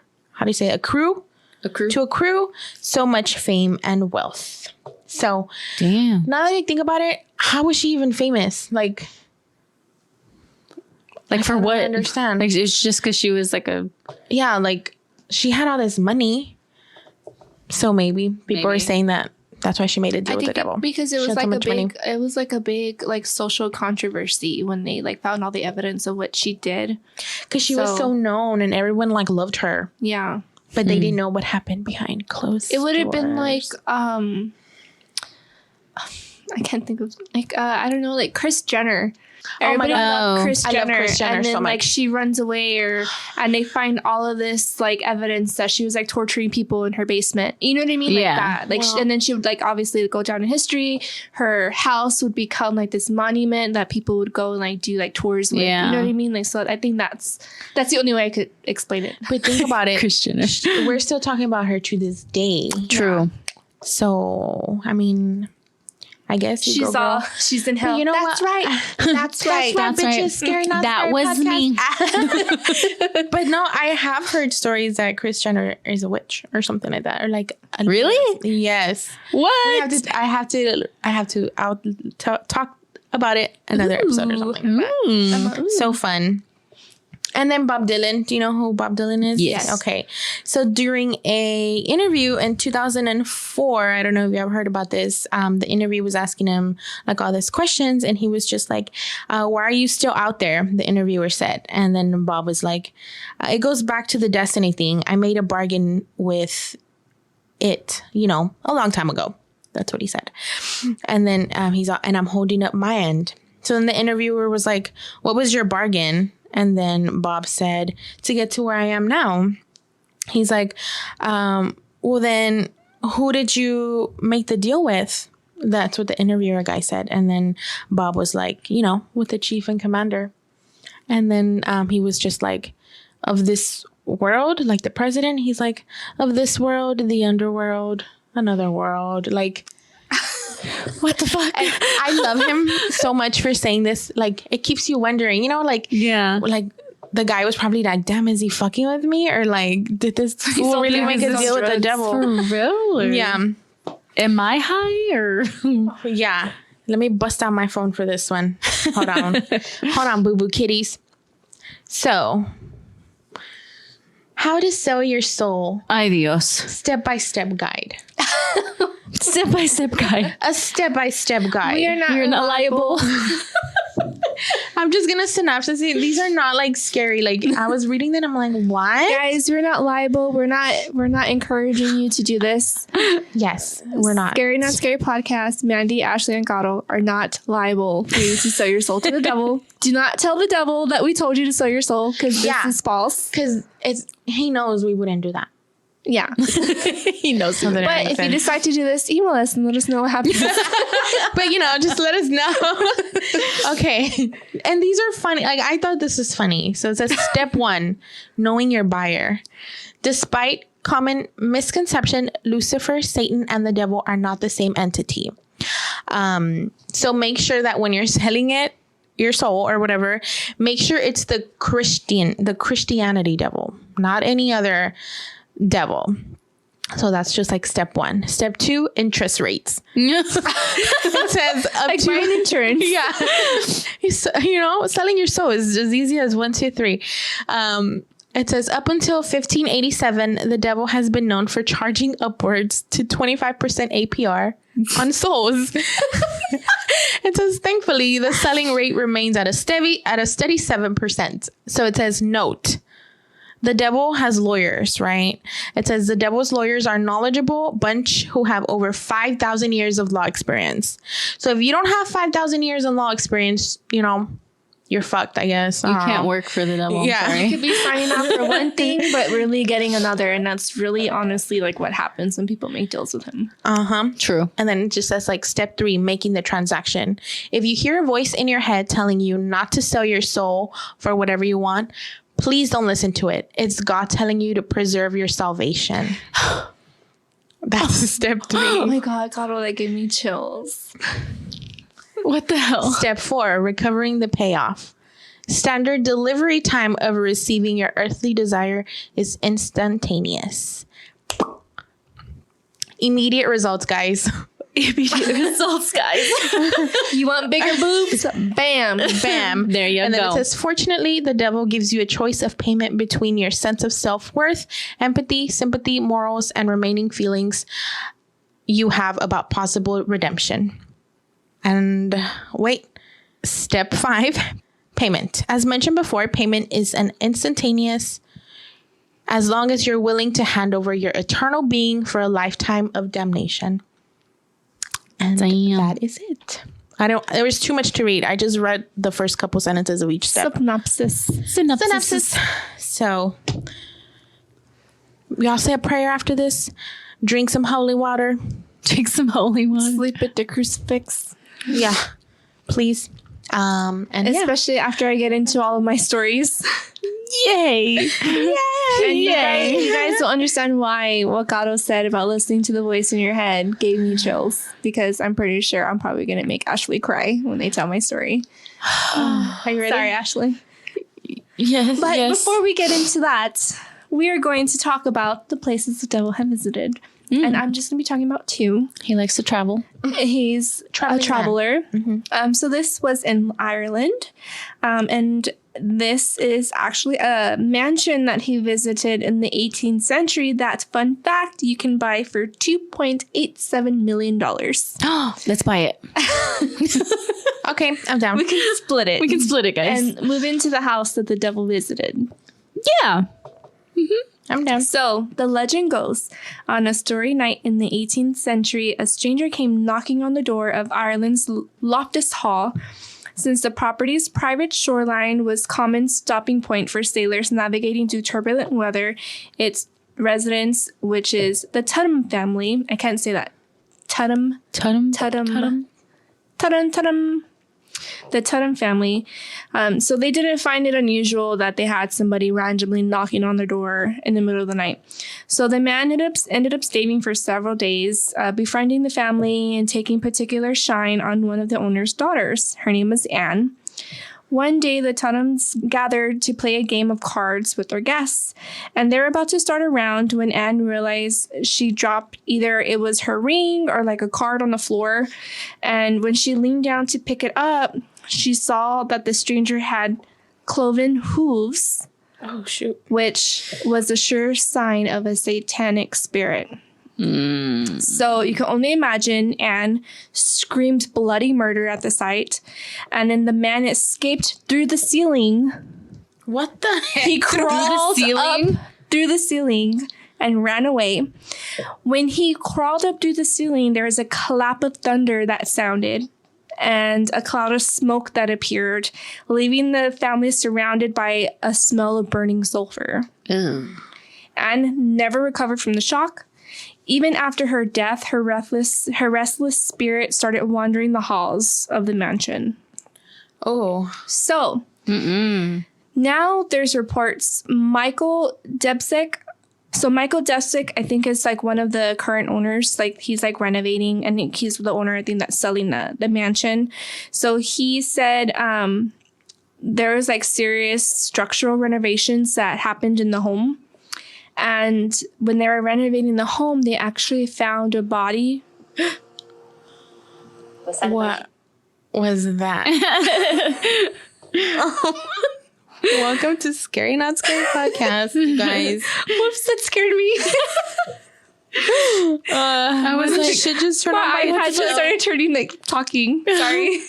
so much fame and wealth. So, Damn. now that I think about it, how was she even famous? Like For what? I understand. Like it's just because she was like a. Yeah, like she had all this money. So maybe people are saying that that's why she made a deal with the devil. Because it She was had so like much money. it was like a big like social controversy when they like found all the evidence of what she did. Because she was so known and everyone like loved her. Yeah. But they didn't know what happened behind closed It would have been like doors. I can't think of like I don't know, like Kris Jenner. Everybody loved Kris I love Jenner, Kris Jenner and then so like much. she runs away, and they find all of this like evidence that she was like torturing people in her basement. You know what I mean? Like Yeah. that. Like, and then she would like obviously go down in history. Her house would become like this monument that people would go and like do like tours with. Yeah. You know what I mean? Like, so I think that's the only way I could explain it. But think about it. Christian. We're still talking about her to this day. True. So, I mean, I guess you She's go, girl. she's in hell. You know That's what? right. That's right. That's right, right. bitches. Scary Not That Scary was podcast. me. But no, I have heard stories that Kris Jenner is a witch or something like that, or like Really? Yes. What? I have to talk about it another episode or something. Like that. So fun. And then Bob Dylan. Do you know who Bob Dylan is? Yes. Okay. So during a interview in 2004, I don't know if you ever heard about this. The interview was asking him like all these questions, and he was just like, "Why are you still out there?" The interviewer said, and then Bob was like, "It goes back to the destiny thing. I made a bargain with it, a long time ago." That's what he said. And then and I'm holding up my end. So then the interviewer was like, "What was your bargain?" And then Bob said, "To get to where I am now." He's like, "Well, then who did you make the deal with?" That's what the interviewer guy said. And then Bob was like, with the chief and commander. And then he was just like, "Of this world," like the president. He's like, "Of this world, the underworld, another world." Like, what the fuck? And I love him so much for saying this. Like, it keeps you wondering, like the guy was probably like, "Damn, is he fucking with me?" Or like, did this fool really make a deal with the devil? For real? Yeah. Am I high or? Yeah. Let me bust out my phone for this one. Hold on. Hold on, boo-boo kitties. So, how to sell your soul. Ay, Dios. Step-by-step guide. Step-by-step guide. A step-by-step guide. You're not liable. I'm just gonna synopsis it. These are not like scary. Like, I was reading that, I'm like, what? Guys, we're not liable. We're not encouraging you to do this. Yes, we're not. Scary Not Scary podcast. Mandy, Ashley, and Gato are not liable for you to sell your soul to the devil. Do not tell the devil that we told you to sell your soul, because this is false. Because he knows we wouldn't do that. Yeah. He knows something. But if you decide to do this, email us and let us know what happens. But just let us know. Okay. And these are funny. Like, I thought this was funny. So it says step 1, knowing your buyer. Despite common misconception, Lucifer, Satan, and the devil are not the same entity. So make sure that when you're selling your soul or whatever, make sure it's the Christianity devil, not any other devil. So that's just like step 1. Step 2, interest rates. It says up like to buying insurance. Yeah. Selling your soul is as easy as 1, 2, 3. It says up until 1587, the devil has been known for charging upwards to 25% APR on souls. It says, thankfully, the selling rate remains at a steady 7%. So it says, note, the devil has lawyers, right? It says the devil's lawyers are knowledgeable bunch who have over 5,000 years of law experience. So if you don't have 5,000 years of law experience, you're fucked, I guess. You can't work for the devil. Yeah. You could be signing up for one thing, but really getting another. And that's really honestly like what happens when people make deals with him. True. And then it just says like step 3, making the transaction. If you hear a voice in your head telling you not to sell your soul for whatever you want, please don't listen to it. It's God telling you to preserve your salvation. That's step 3. Oh my God, Gato, that gave me chills. What the hell? Step 4, recovering the payoff. Standard delivery time of receiving your earthly desire is instantaneous. Immediate results, guys. Immediate results, guys. You want bigger boobs? Bam. Bam. There you And then go. it says, fortunately, the devil gives you a choice of payment between your sense of self-worth, empathy, sympathy, morals, and remaining feelings you have about possible redemption. And wait, step 5, payment. As mentioned before, payment is an instantaneous, as long as you're willing to hand over your eternal being for a lifetime of damnation. And that is it. There was too much to read. I just read the first couple sentences of each step. Synopsis. So, we all say a prayer after this. Drink some holy water. Drink some holy water. Sleep at the crucifix. Yeah, please. And especially after I get into all of my stories. Yay! And you guys don't understand why what Gato said about listening to the voice in your head gave me chills, because I'm pretty sure I'm probably going to make Ashley cry when they tell my story. Are you ready? Sorry, Ashley. Yes. But before we get into that, we are going to talk about the places the devil have visited. And I'm just going to be talking about 2. He likes to travel. He's a traveler. So this was in Ireland. And this is actually a mansion that he visited in the 18th century that, fun fact, you can buy for $2.87 million. Let's buy it. Okay, I'm down. We can split it. We can split it, guys. And move into the house that the devil visited. Yeah. I'm down. So, the legend goes, on a starry night in the 18th century, a stranger came knocking on the door of Ireland's Loftus Hall. Since the property's private shoreline was common stopping point for sailors navigating through turbulent weather, its residents, which is the Tudham family, I can't say that. Tudham. The Tudham family. So they didn't find it unusual that they had somebody randomly knocking on their door in the middle of the night. So the man ended up staying for several days, befriending the family and taking particular shine on one of the owner's daughters. Her name was Anne. One day, the Tudhams gathered to play a game of cards with their guests, and they were about to start a round when Anne realized she dropped either it was her ring or like a card on the floor. And when she leaned down to pick it up, she saw that the stranger had cloven hooves. Oh, shoot. Which was a sure sign of a satanic spirit. So you can only imagine Anne screamed bloody murder at the sight, and then the man escaped through the ceiling. What the heck? He crawled up through the ceiling and ran away. When he crawled up through the ceiling, there was a clap of thunder that sounded and a cloud of smoke that appeared, leaving the family surrounded by a smell of burning sulfur. Anne never recovered from the shock. Even after her death, her restless spirit started wandering the halls of the mansion. Oh. So, now there's reports Michael Debsick. So Michael Debsick, I think, is like one of the current owners. Like, he's like renovating, and he's the owner, I think, that's selling the mansion. So he said there was like serious structural renovations that happened in the home. And when they were renovating the home, they actually found a body. What was that? Welcome to Scary Not Scary Podcast, you guys. Whoops, that scared me. I was like, should just turn on my iPad just started turning, like, talking. Sorry.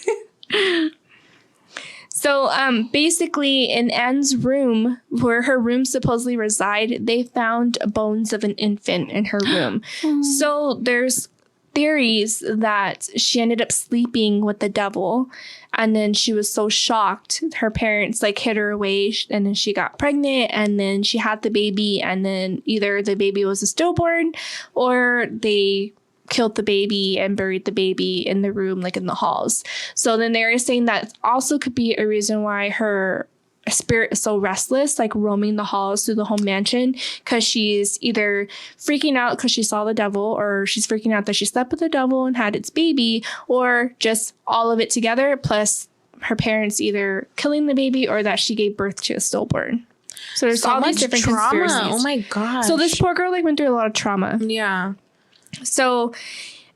So, basically, in Anne's room, where her room supposedly reside, they found bones of an infant in her room. So, there's theories that she ended up sleeping with the devil, and then she was so shocked, her parents, like, hid her away, and then she got pregnant, and then she had the baby, and then either the baby was a stillborn, or they killed the baby and buried the baby in the room, like in the halls. So then they were saying that also could be a reason why her spirit is so restless, like roaming the halls through the home mansion, because she's either freaking out because she saw the devil, or she's freaking out that she slept with the devil and had its baby, or just all of it together, plus her parents either killing the baby or that she gave birth to a stillborn. So there's all these different trauma. conspiracies. Oh my gosh. So this poor girl, like, went through a lot of trauma. Yeah. So,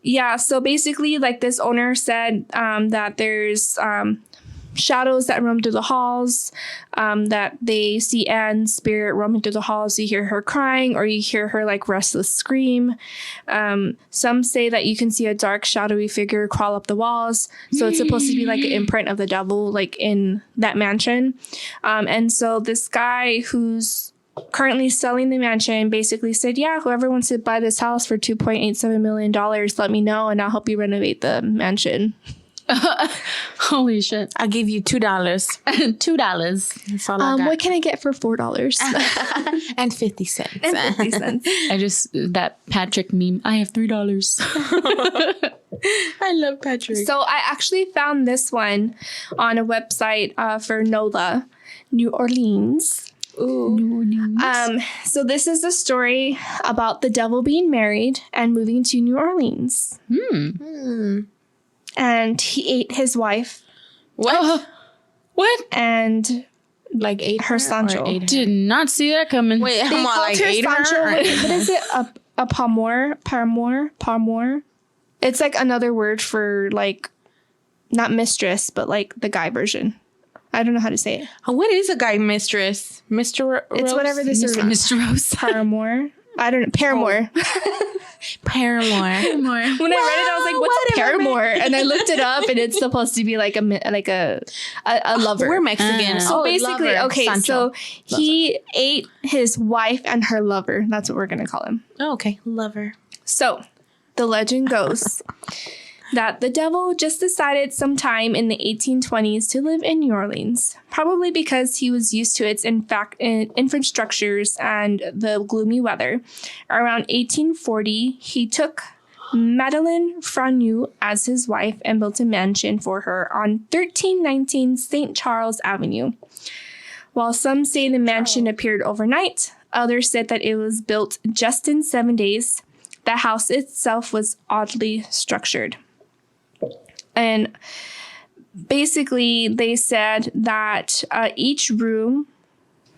yeah, so basically, like, this owner said that there's shadows that roam through the halls, that they see Anne's spirit roaming through the halls. You hear her crying, or you hear her, like, restless scream. Some say that you can see a dark, shadowy figure crawl up the walls. So it's supposed to be, like, an imprint of the devil, like, in that mansion. And so this guy who's currently selling the mansion basically said, yeah, whoever wants to buy this house for $2.87 million, let me know and I'll help you renovate the mansion. Holy shit. I'll give you $2. $2. That's all I got. What can I get for $4? And 50 cents. And 50 cents. I just, that Patrick meme, I have $3. I love Patrick. So I actually found this one on a website for NOLA, New Orleans. Ooh. So this is a story about the devil being married and moving to New Orleans. And he ate his wife. What? What? And Like ate her Sancho. Did not see that coming. Wait, they I'm all called like her ate Sancho. her? What is it? A paramour? It's like another word for, like, not mistress, but like the guy version I don't know how to say it. What is a guy mistress? Mr. It's Rose? whatever this is. Mr. Rose. Paramour. I don't know. Paramour. Paramour. When I read it, I was like, "What's a paramour?" And I looked it up, and it's supposed to be like a lover. We're Mexican. So basically, lover. okay, Sancho. so he ate his wife and her lover. That's what we're gonna call him. Oh, okay. Lover. So the legend goes that the devil just decided sometime in the 1820s to live in New Orleans, probably because he was used to its infrastructures and the gloomy weather. Around 1840, he took Madeleine Franu as his wife and built a mansion for her on 1319 St. Charles Avenue. While some say the mansion appeared overnight, others said that it was built just in 7 days. The house itself was oddly structured. And basically, they said that each room,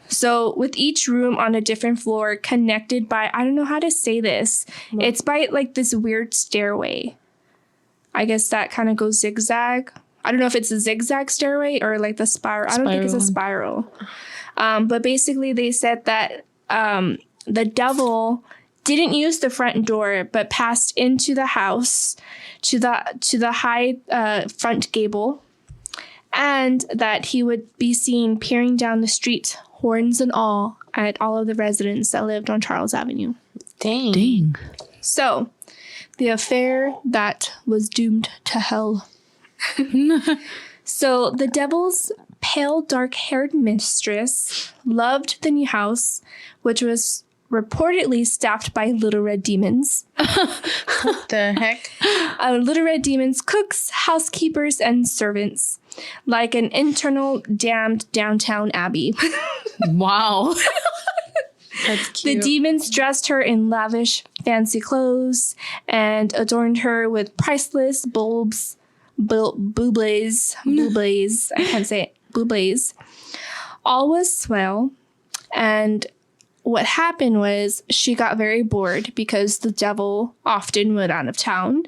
so with each room on a different floor connected by, I don't know how to say this. It's by like this weird stairway. I guess that kind of goes zigzag. I don't know if it's a zigzag stairway or like the spiral. I don't think it's a spiral. But basically, they said that the devil didn't use the front door, but passed into the house to the high front gable, and that he would be seen peering down the street, horns and all, at all of the residents that lived on Charles Avenue. Dang. So, the affair that was doomed to hell. So, the devil's pale, dark-haired mistress loved the new house, which was reportedly staffed by little red demons. What the heck? Little red demons, cooks, housekeepers, and servants. Like an internal damned downtown abbey. Wow. That's cute. The demons dressed her in lavish, fancy clothes and adorned her with priceless bulbs, boubles, I can't say it, boubles. All was swell, and what happened was she got very bored because the devil often went out of town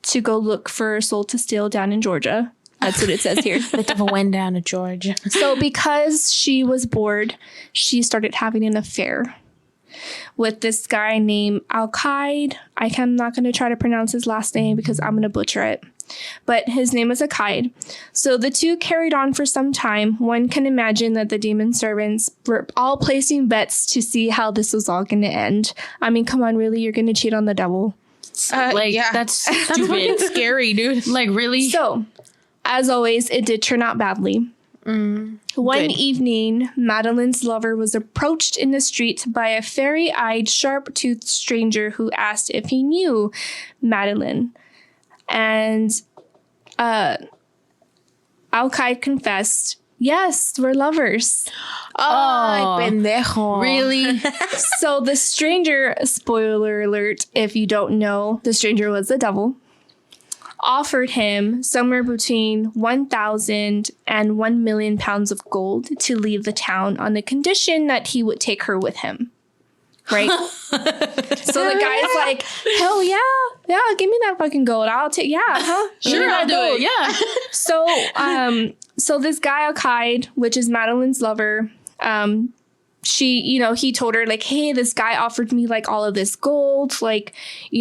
to go look for a soul to steal down in Georgia. That's what it says here. The devil went down to Georgia. So because she was bored, she started having an affair with this guy named Alkaid. I'm not going to try to pronounce his last name because I'm going to butcher it. But his name is Alkaid. So the two carried on for some time. One can imagine that the demon servants were all placing bets to see how this was all going to end. I mean, come on, really? You're going to cheat on the devil? That's stupid. Scary, dude. Like, really? So, as always, it did turn out badly. One evening, Madeleine's lover was approached in the street by a fairy-eyed, sharp-toothed stranger who asked if he knew Madeleine. And Alkaid confessed, yes, we're lovers. Oh, pendejo. Really? So the stranger, spoiler alert, if you don't know, the stranger was the devil, offered him somewhere between 1,000 and 1 million pounds of gold to leave the town on the condition that he would take her with him. Right? So the guy's like, hell yeah, give me that fucking gold. I'll take, Sure, I'll do it. Yeah. So this guy Alkaid, which is Madeleine's lover, he told her like, hey, this guy offered me like all of this gold, like,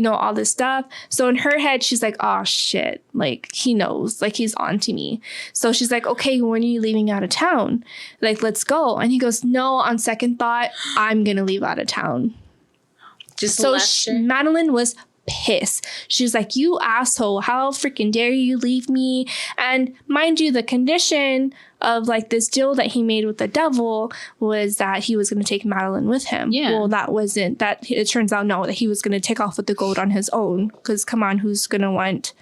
all this stuff. So in her head, she's like, oh shit, like he knows, like he's on to me. So she's like, okay, when are you leaving out of town? Like, let's go. And he goes, no, on second thought, I'm going to leave out of town. Madeleine was pissed. She's like, you asshole, how freaking dare you leave me? And mind you, the condition of like this deal that he made with the devil was that he was going to take Madeleine with him. Yeah. Well, it turns out no, that he was going to take off with the gold on his own. Because come on, who's going to want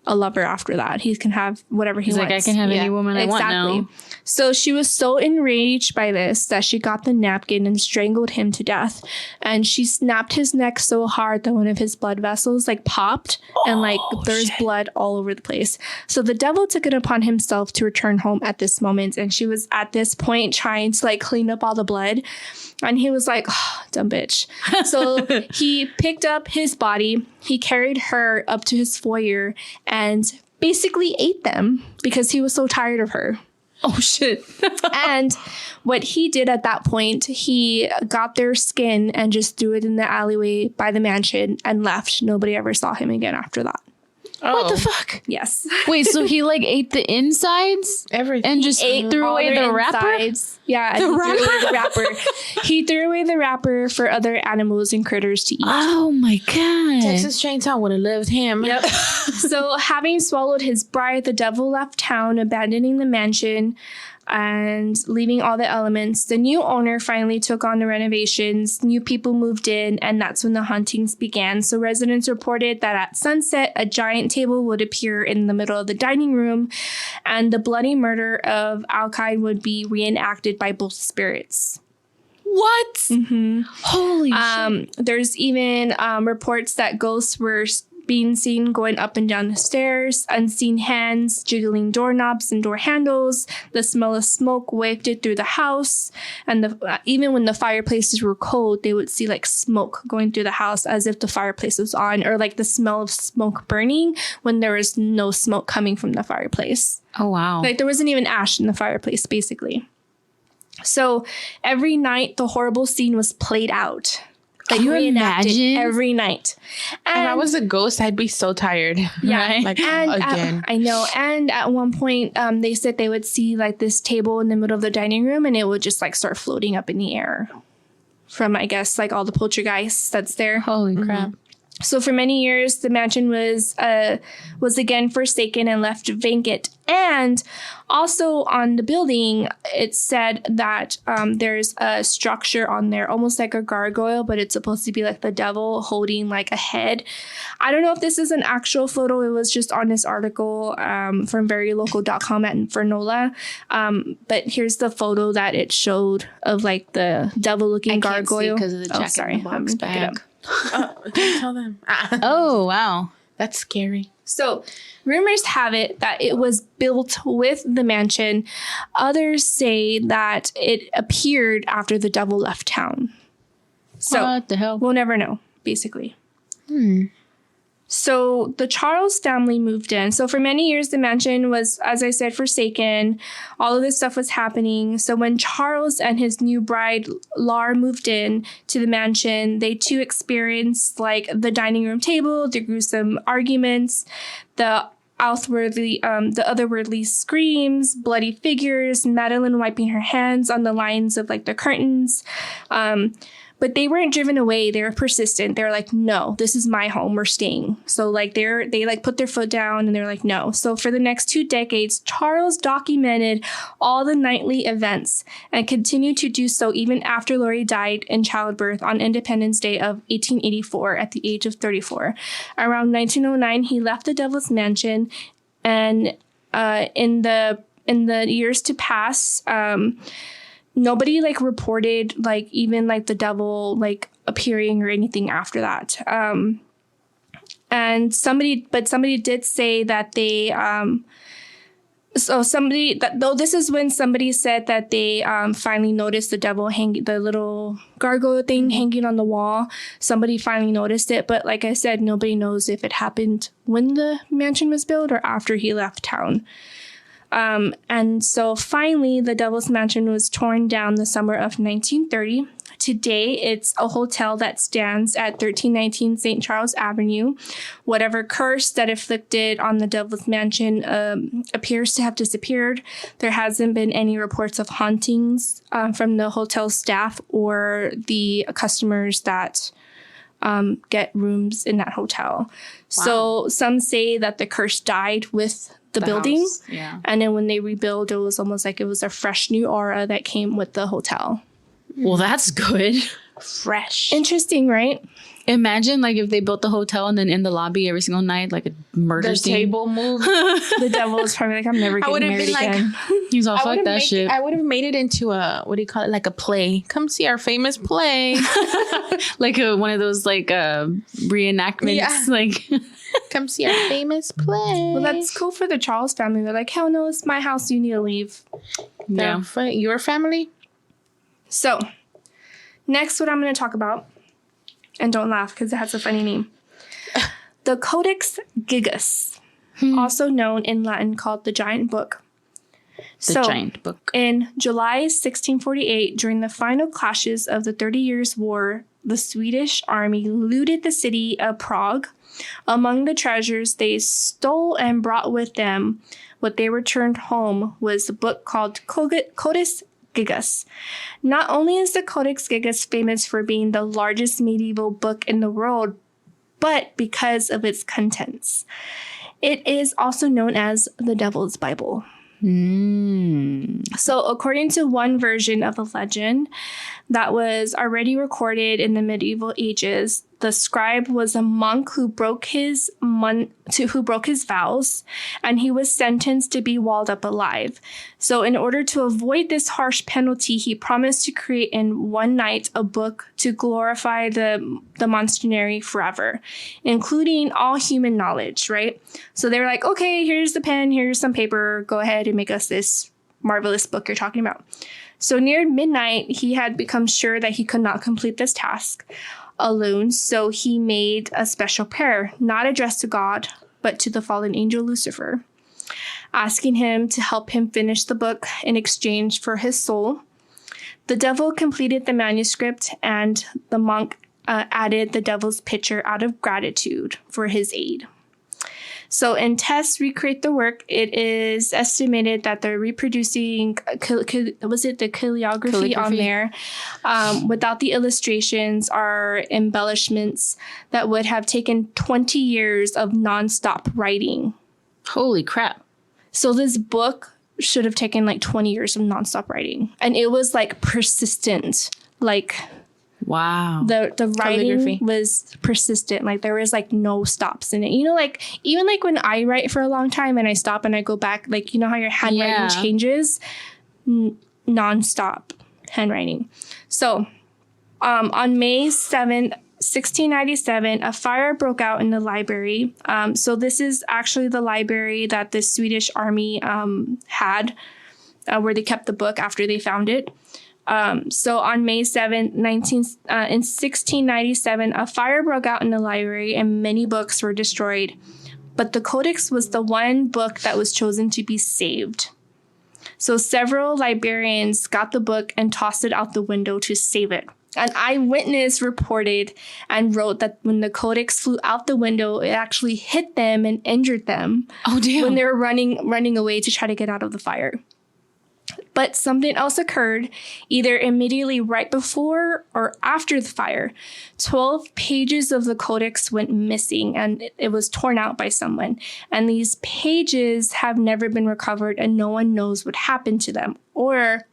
a lover after that? He can have whatever he wants. Like, I can have any woman I want now. So she was so enraged by this that she got the napkin and strangled him to death. And she snapped his neck so hard that one of his blood vessels like popped and like there's blood all over the place. So the devil took it upon himself to return home at this moment. And she was at this point trying to like clean up all the blood. And he was like, oh, dumb bitch. So he picked up his body. He carried her up to his foyer and basically ate them because he was so tired of her. Oh, shit. And what he did at that point, he got their skin and just threw it in the alleyway by the mansion and left. Nobody ever saw him again after that. What the fuck? Yes. Wait, so he like ate the insides? Everything. And just threw all away their the wrapper? insides. Yeah, and he threw away the wrapper. He threw away the wrapper for other animals and critters to eat. Oh my God. Texas Chainsaw would have loved him. Yep. So having swallowed his bride, the devil left town, abandoning the mansion and leaving all the elements. The new owner finally took on the renovations. New people moved in, and that's when the hauntings began. So residents reported that at sunset, a giant table would appear in the middle of the dining room, and the bloody murder of Alkine would be reenacted by both spirits. What? Mm-hmm. Holy shit. There's even reports that ghosts were being seen going up and down the stairs, unseen hands jiggling doorknobs and door handles, the smell of smoke wafted through the house, and even when the fireplaces were cold, they would see like smoke going through the house as if the fireplace was on, or like the smell of smoke burning when there was no smoke coming from the fireplace. Oh, wow. Like there wasn't even ash in the fireplace, basically. So every night, the horrible scene was played out. Like Can you reenacted imagine? every night. And If I was a ghost, I'd be so tired. yeah, Right? Like, and again. I know. And at one point, they said they would see like this table in the middle of the dining room, and it would just like start floating up in the air from, I guess, like all the poltergeists that's there. Holy crap. So for many years, the mansion was again forsaken and left vacant. And also on the building, it said that there's a structure on there, almost like a gargoyle, but it's supposed to be like the devil holding like a head. I don't know if this is an actual photo. It was just on this article from verylocal.com at Infernola. But here's the photo that it showed of like the devil-looking gargoyle. because of the jacket sorry, in the box I'm gonna pick it bag. up. Tell them. Oh, wow. That's scary. So, rumors have it that it was built with the mansion. Others say that it appeared after the devil left town. So, What the hell? we'll never know, basically. So, the Charles family moved in. So, for many years, the mansion was, as I said, forsaken. All of this stuff was happening. So, when Charles and his new bride, Lar, moved in to the mansion, they too experienced like the dining room table, the gruesome arguments, the otherworldly screams, bloody figures, Madeline wiping her hands on the lines of like the curtains. But they weren't driven away. They were persistent. They were like, no, this is my home. We're staying. So like they like put their foot down and they're like, no. So for the next 2 decades, Charles documented all the nightly events and continued to do so even after Lori died in childbirth on Independence Day of 1884 at the age of 34. Around 1909, he left the Devil's Mansion, and in the years to pass, nobody like reported like even like the devil like appearing or anything after that. And somebody did say that they this is when somebody said that they finally noticed the devil hanging, the little gargoyle thing hanging on the wall. Somebody finally noticed it, but like I said, nobody knows if it happened when the mansion was built or after he left town. And so finally, the Devil's Mansion was torn down the summer of 1930. Today, it's a hotel that stands at 1319 St. Charles Avenue. Whatever curse that afflicted on the Devil's Mansion appears to have disappeared. There hasn't been any reports of hauntings from the hotel staff or the customers that get rooms in that hotel. Wow. So some say that the curse died with the building. House. Yeah. And then when they rebuild, it was almost like it was a fresh new aura that came with the hotel. Well, that's good. Fresh. Interesting, right? Imagine like if they built the hotel and then in the lobby every single night, like a murder The scene. table moved. The devil is probably like, I'm never getting would've married been like- again. He's all, fuck that shit. I would have made it into a, what do you call it? Like a play. Come see our famous play. Like one of those like reenactments. Yeah. Like Come see our famous play. Well, that's cool for the Charles family. They're like, hell no, it's my house. You need to leave. yeah. Your family? So, next, what I'm going to talk about, and don't laugh because it has a funny name. The Codex Gigas, also known in Latin called the Giant Book. The giant book. In July 1648, during the final clashes of the 30 Years' War, the Swedish army looted the city of Prague. Among the treasures they stole and brought with them, what they returned home was a book called Codex Gigas. Not only is the Codex Gigas famous for being the largest medieval book in the world, but because of its contents. It is also known as the Devil's Bible. So according to one version of the legend that was already recorded in the medieval ages, the scribe was a monk who broke his vows, and he was sentenced to be walled up alive. So in order to avoid this harsh penalty, he promised to create in one night a book to glorify the monastery forever, including all human knowledge, right? So they were like, okay, here's the pen, here's some paper, go ahead and make us this marvelous book you're talking about. So near midnight, he had become sure that he could not complete this task alone, so he made a special prayer, not addressed to God, but to the fallen angel Lucifer, asking him to help him finish the book in exchange for his soul. The devil completed the manuscript, and the monk added the devil's picture out of gratitude for his aid. So in tests recreate the work, it is estimated that they're reproducing, was it the calligraphy on there, without the illustrations are embellishments that would have taken 20 years of nonstop writing. Holy crap. So this book should have taken like 20 years of nonstop writing. And it was like persistent, like... Wow. The writing was persistent. Like there was like no stops in it. You know, like even like when I write for a long time and I stop and I go back, like, you know how your handwriting changes? Nonstop handwriting. So on May 7th, 1697, a fire broke out in the library. So this is actually the library that the Swedish army had, where they kept the book after they found it. So on May 7th, in 1697, a fire broke out in the library and many books were destroyed. But the Codex was the one book that was chosen to be saved. So several librarians got the book and tossed it out the window to save it. An eyewitness reported and wrote that when the Codex flew out the window, it actually hit them and injured them. Oh, damn. When they were running away to try to get out of the fire. But something else occurred, either immediately right before or after the fire. 12 pages of the Codex went missing, and it was torn out by someone. And these pages have never been recovered, and no one knows what happened to them or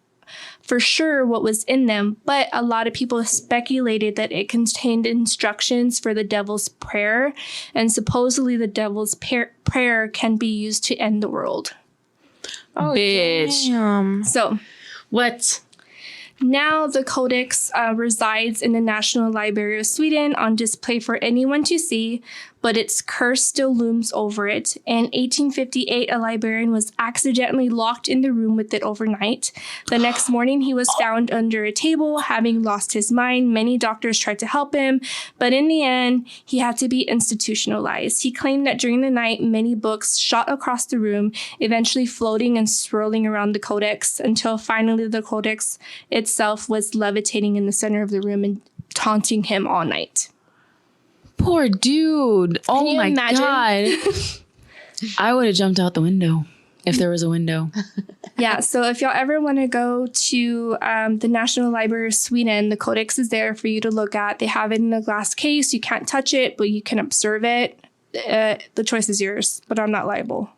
for sure what was in them. But a lot of people speculated that it contained instructions for the devil's prayer, and supposedly the devil's prayer can be used to end the world. Oh, bitch. Damn. So, what? Now the Codex resides in the National Library of Sweden on display for anyone to see, but its curse still looms over it. In 1858, a librarian was accidentally locked in the room with it overnight. The next morning, he was found under a table, having lost his mind. Many doctors tried to help him, but in the end, he had to be institutionalized. He claimed that during the night, many books shot across the room, eventually floating and swirling around the Codex, until finally the Codex itself was levitating in the center of the room and taunting him all night. Poor dude. Can Oh you my imagine? God. I would have jumped out the window if there was a window. Yeah, so if y'all ever want to go to the National Library of Sweden, the Codex is there for you to look at. They have it in a glass case. You can't touch it, but you can observe it. The choice is yours, but I'm not liable.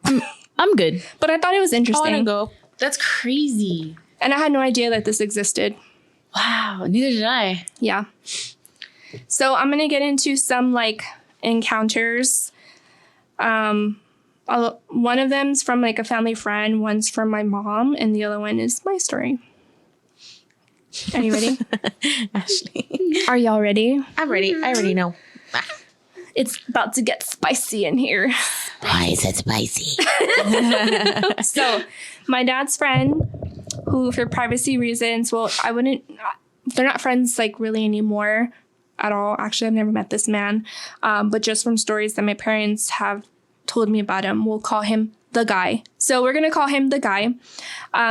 I'm good. But I thought it was interesting. I want to go. That's crazy. And I had no idea that this existed. Wow. Neither did I. Yeah. So I'm going to get into some like encounters. One of them's from like a family friend, one's from my mom, and the other one is my story. Are you ready? Ashley. Are y'all ready? I'm ready. I already know. It's about to get spicy in here. Why is it spicy? So my dad's friend, who for privacy reasons, well, they're not friends like really anymore at all. Actually, I've never met this man. But just from stories that my parents have told me about him, we'll call him the guy. So we're going to call him the guy.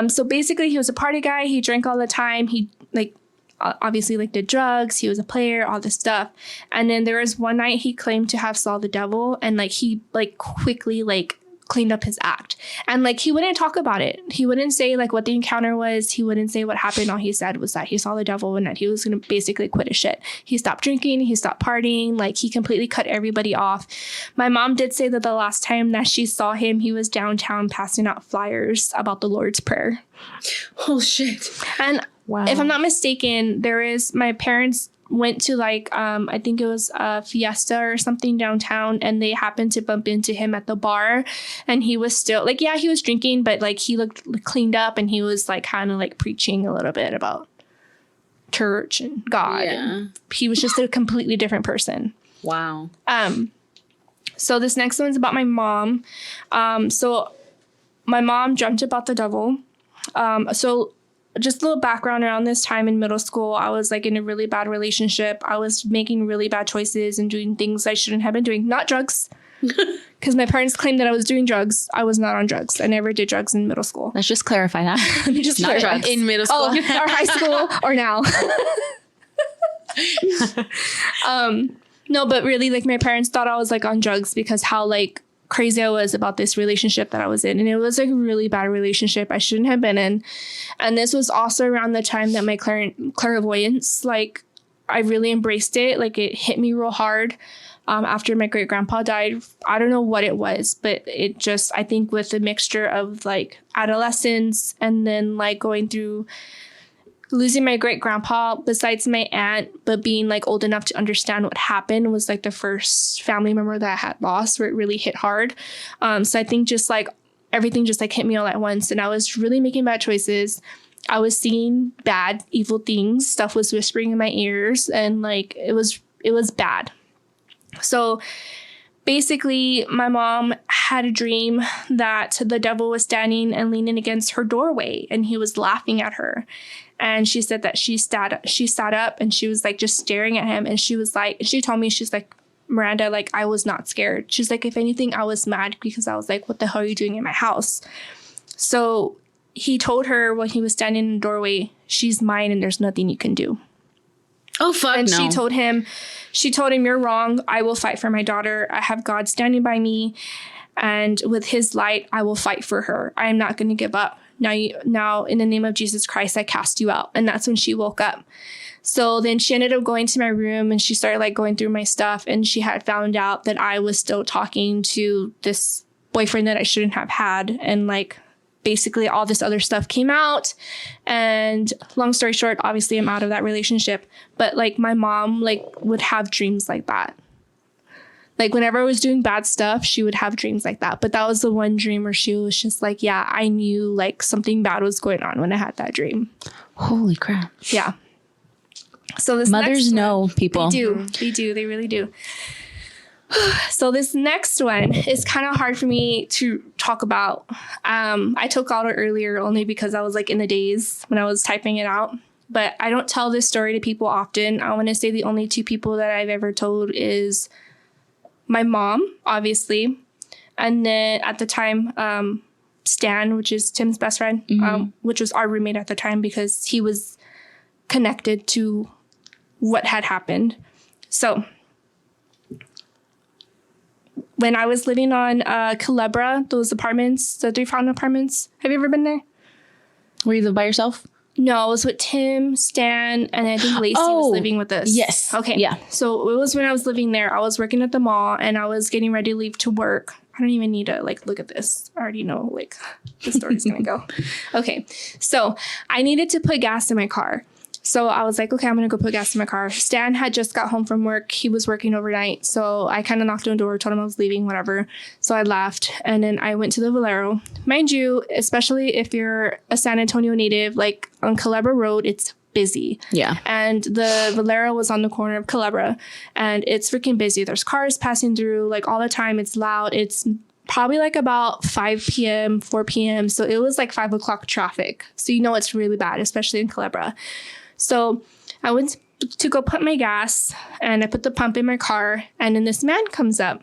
So basically, he was a party guy. He drank all the time. He like obviously like did drugs. He was a player, all this stuff. And then there was one night he claimed to have saw the devil, and like he like quickly like cleaned up his act. And like he wouldn't talk about it. He wouldn't say like what the encounter was. He wouldn't say what happened. All he said was that he saw the devil and that he was going to basically quit his shit. He stopped drinking. He stopped partying. Like he completely cut everybody off. My mom did say that the last time that she saw him, he was downtown passing out flyers about the Lord's Prayer. Oh shit. And Wow. if I'm not mistaken, my parents went to like, I think it was a fiesta or something downtown, and they happened to bump into him at the bar, and he was still like, yeah, he was drinking, but like he looked cleaned up, and he was like kind of like preaching a little bit about church and God. Yeah. And he was just a completely different person. Wow. So this next one's about my mom. So my mom dreamt about the devil. So just a little background around this time in middle school, I was like in a really bad relationship. I was making really bad choices and doing things I shouldn't have been doing. Not drugs, because my parents claimed that I was doing drugs. I was not on drugs. I never did drugs in middle school. Let's just clarify that. Let me just Not clarify. drugs. In middle school. Oh, or high school or now. No, but really, like my parents thought I was like on drugs because how like crazy I was about this relationship that I was in. And it was like a really bad relationship I shouldn't have been in. And this was also around the time that my clairvoyance, like I really embraced it. Like it hit me real hard after my great grandpa died. I don't know what it was, but it just, I think with a mixture of like adolescence and then like going through losing my great grandpa besides my aunt, but being like old enough to understand what happened was like the first family member that I had lost where it really hit hard. So I think just like everything just like hit me all at once, and I was really making bad choices. I was seeing bad, evil things. Stuff was whispering in my ears, and like it was bad. So basically, my mom had a dream that the devil was standing and leaning against her doorway, and he was laughing at her. And she said that she sat up and she was like just staring at him. And she was like, she told me, she's like, Miranda, like I was not scared. She's like, if anything, I was mad because I was like, what the hell are you doing in my house? So he told her when he was standing in the doorway, she's mine and there's nothing you can do. Oh, fuck and no. She told him, you're wrong. I will fight for my daughter. I have God standing by me. And with his light, I will fight for her. I am not going to give up. Now, in the name of Jesus Christ, I cast you out. And that's when she woke up. So then she ended up going to my room and she started like going through my stuff. And she had found out that I was still talking to this boyfriend that I shouldn't have had. And like basically all this other stuff came out. And long story short, obviously I'm out of that relationship. But like my mom like would have dreams like that. Like whenever I was doing bad stuff, she would have dreams like that. But that was the one dream where she was just like, yeah, I knew like something bad was going on when I had that dream. Holy crap. Yeah. So this mothers next know one, people. They do. They really do. So this next one is kind of hard for me to talk about. I took out it earlier only because I was like in the daze when I was typing it out. But I don't tell this story to people often. I want to say the only two people that I've ever told is my mom, obviously, and then at the time, Stan, which is Tim's best friend, which was our roommate at the time because he was connected to what had happened. So when I was living on Culebra, those apartments, the 3-fountain apartments, have you ever been there? Were you by yourself? No, I was with Tim, Stan, and I think Lacey was living with us. Yes. Okay. Yeah. So it was when I was living there. I was working at the mall and I was getting ready to leave to work. I don't even need to like look at this. I already know like the story's gonna go. Okay. So I needed to put gas in my car. So I was like, okay, I'm going to go put gas in my car. Stan had just got home from work. He was working overnight. So I kind of knocked on the door, told him I was leaving, whatever. So I left. And then I went to the Valero. Mind you, especially if you're a San Antonio native, like on Culebra Road, it's busy. Yeah. And the Valero was on the corner of Culebra. And it's freaking busy. There's cars passing through like all the time. It's loud. It's probably like about 5 p.m., 4 p.m. So it was like 5 o'clock traffic. So you know it's really bad, especially in Culebra. So I went to go put my gas and I put the pump in my car and then this man comes up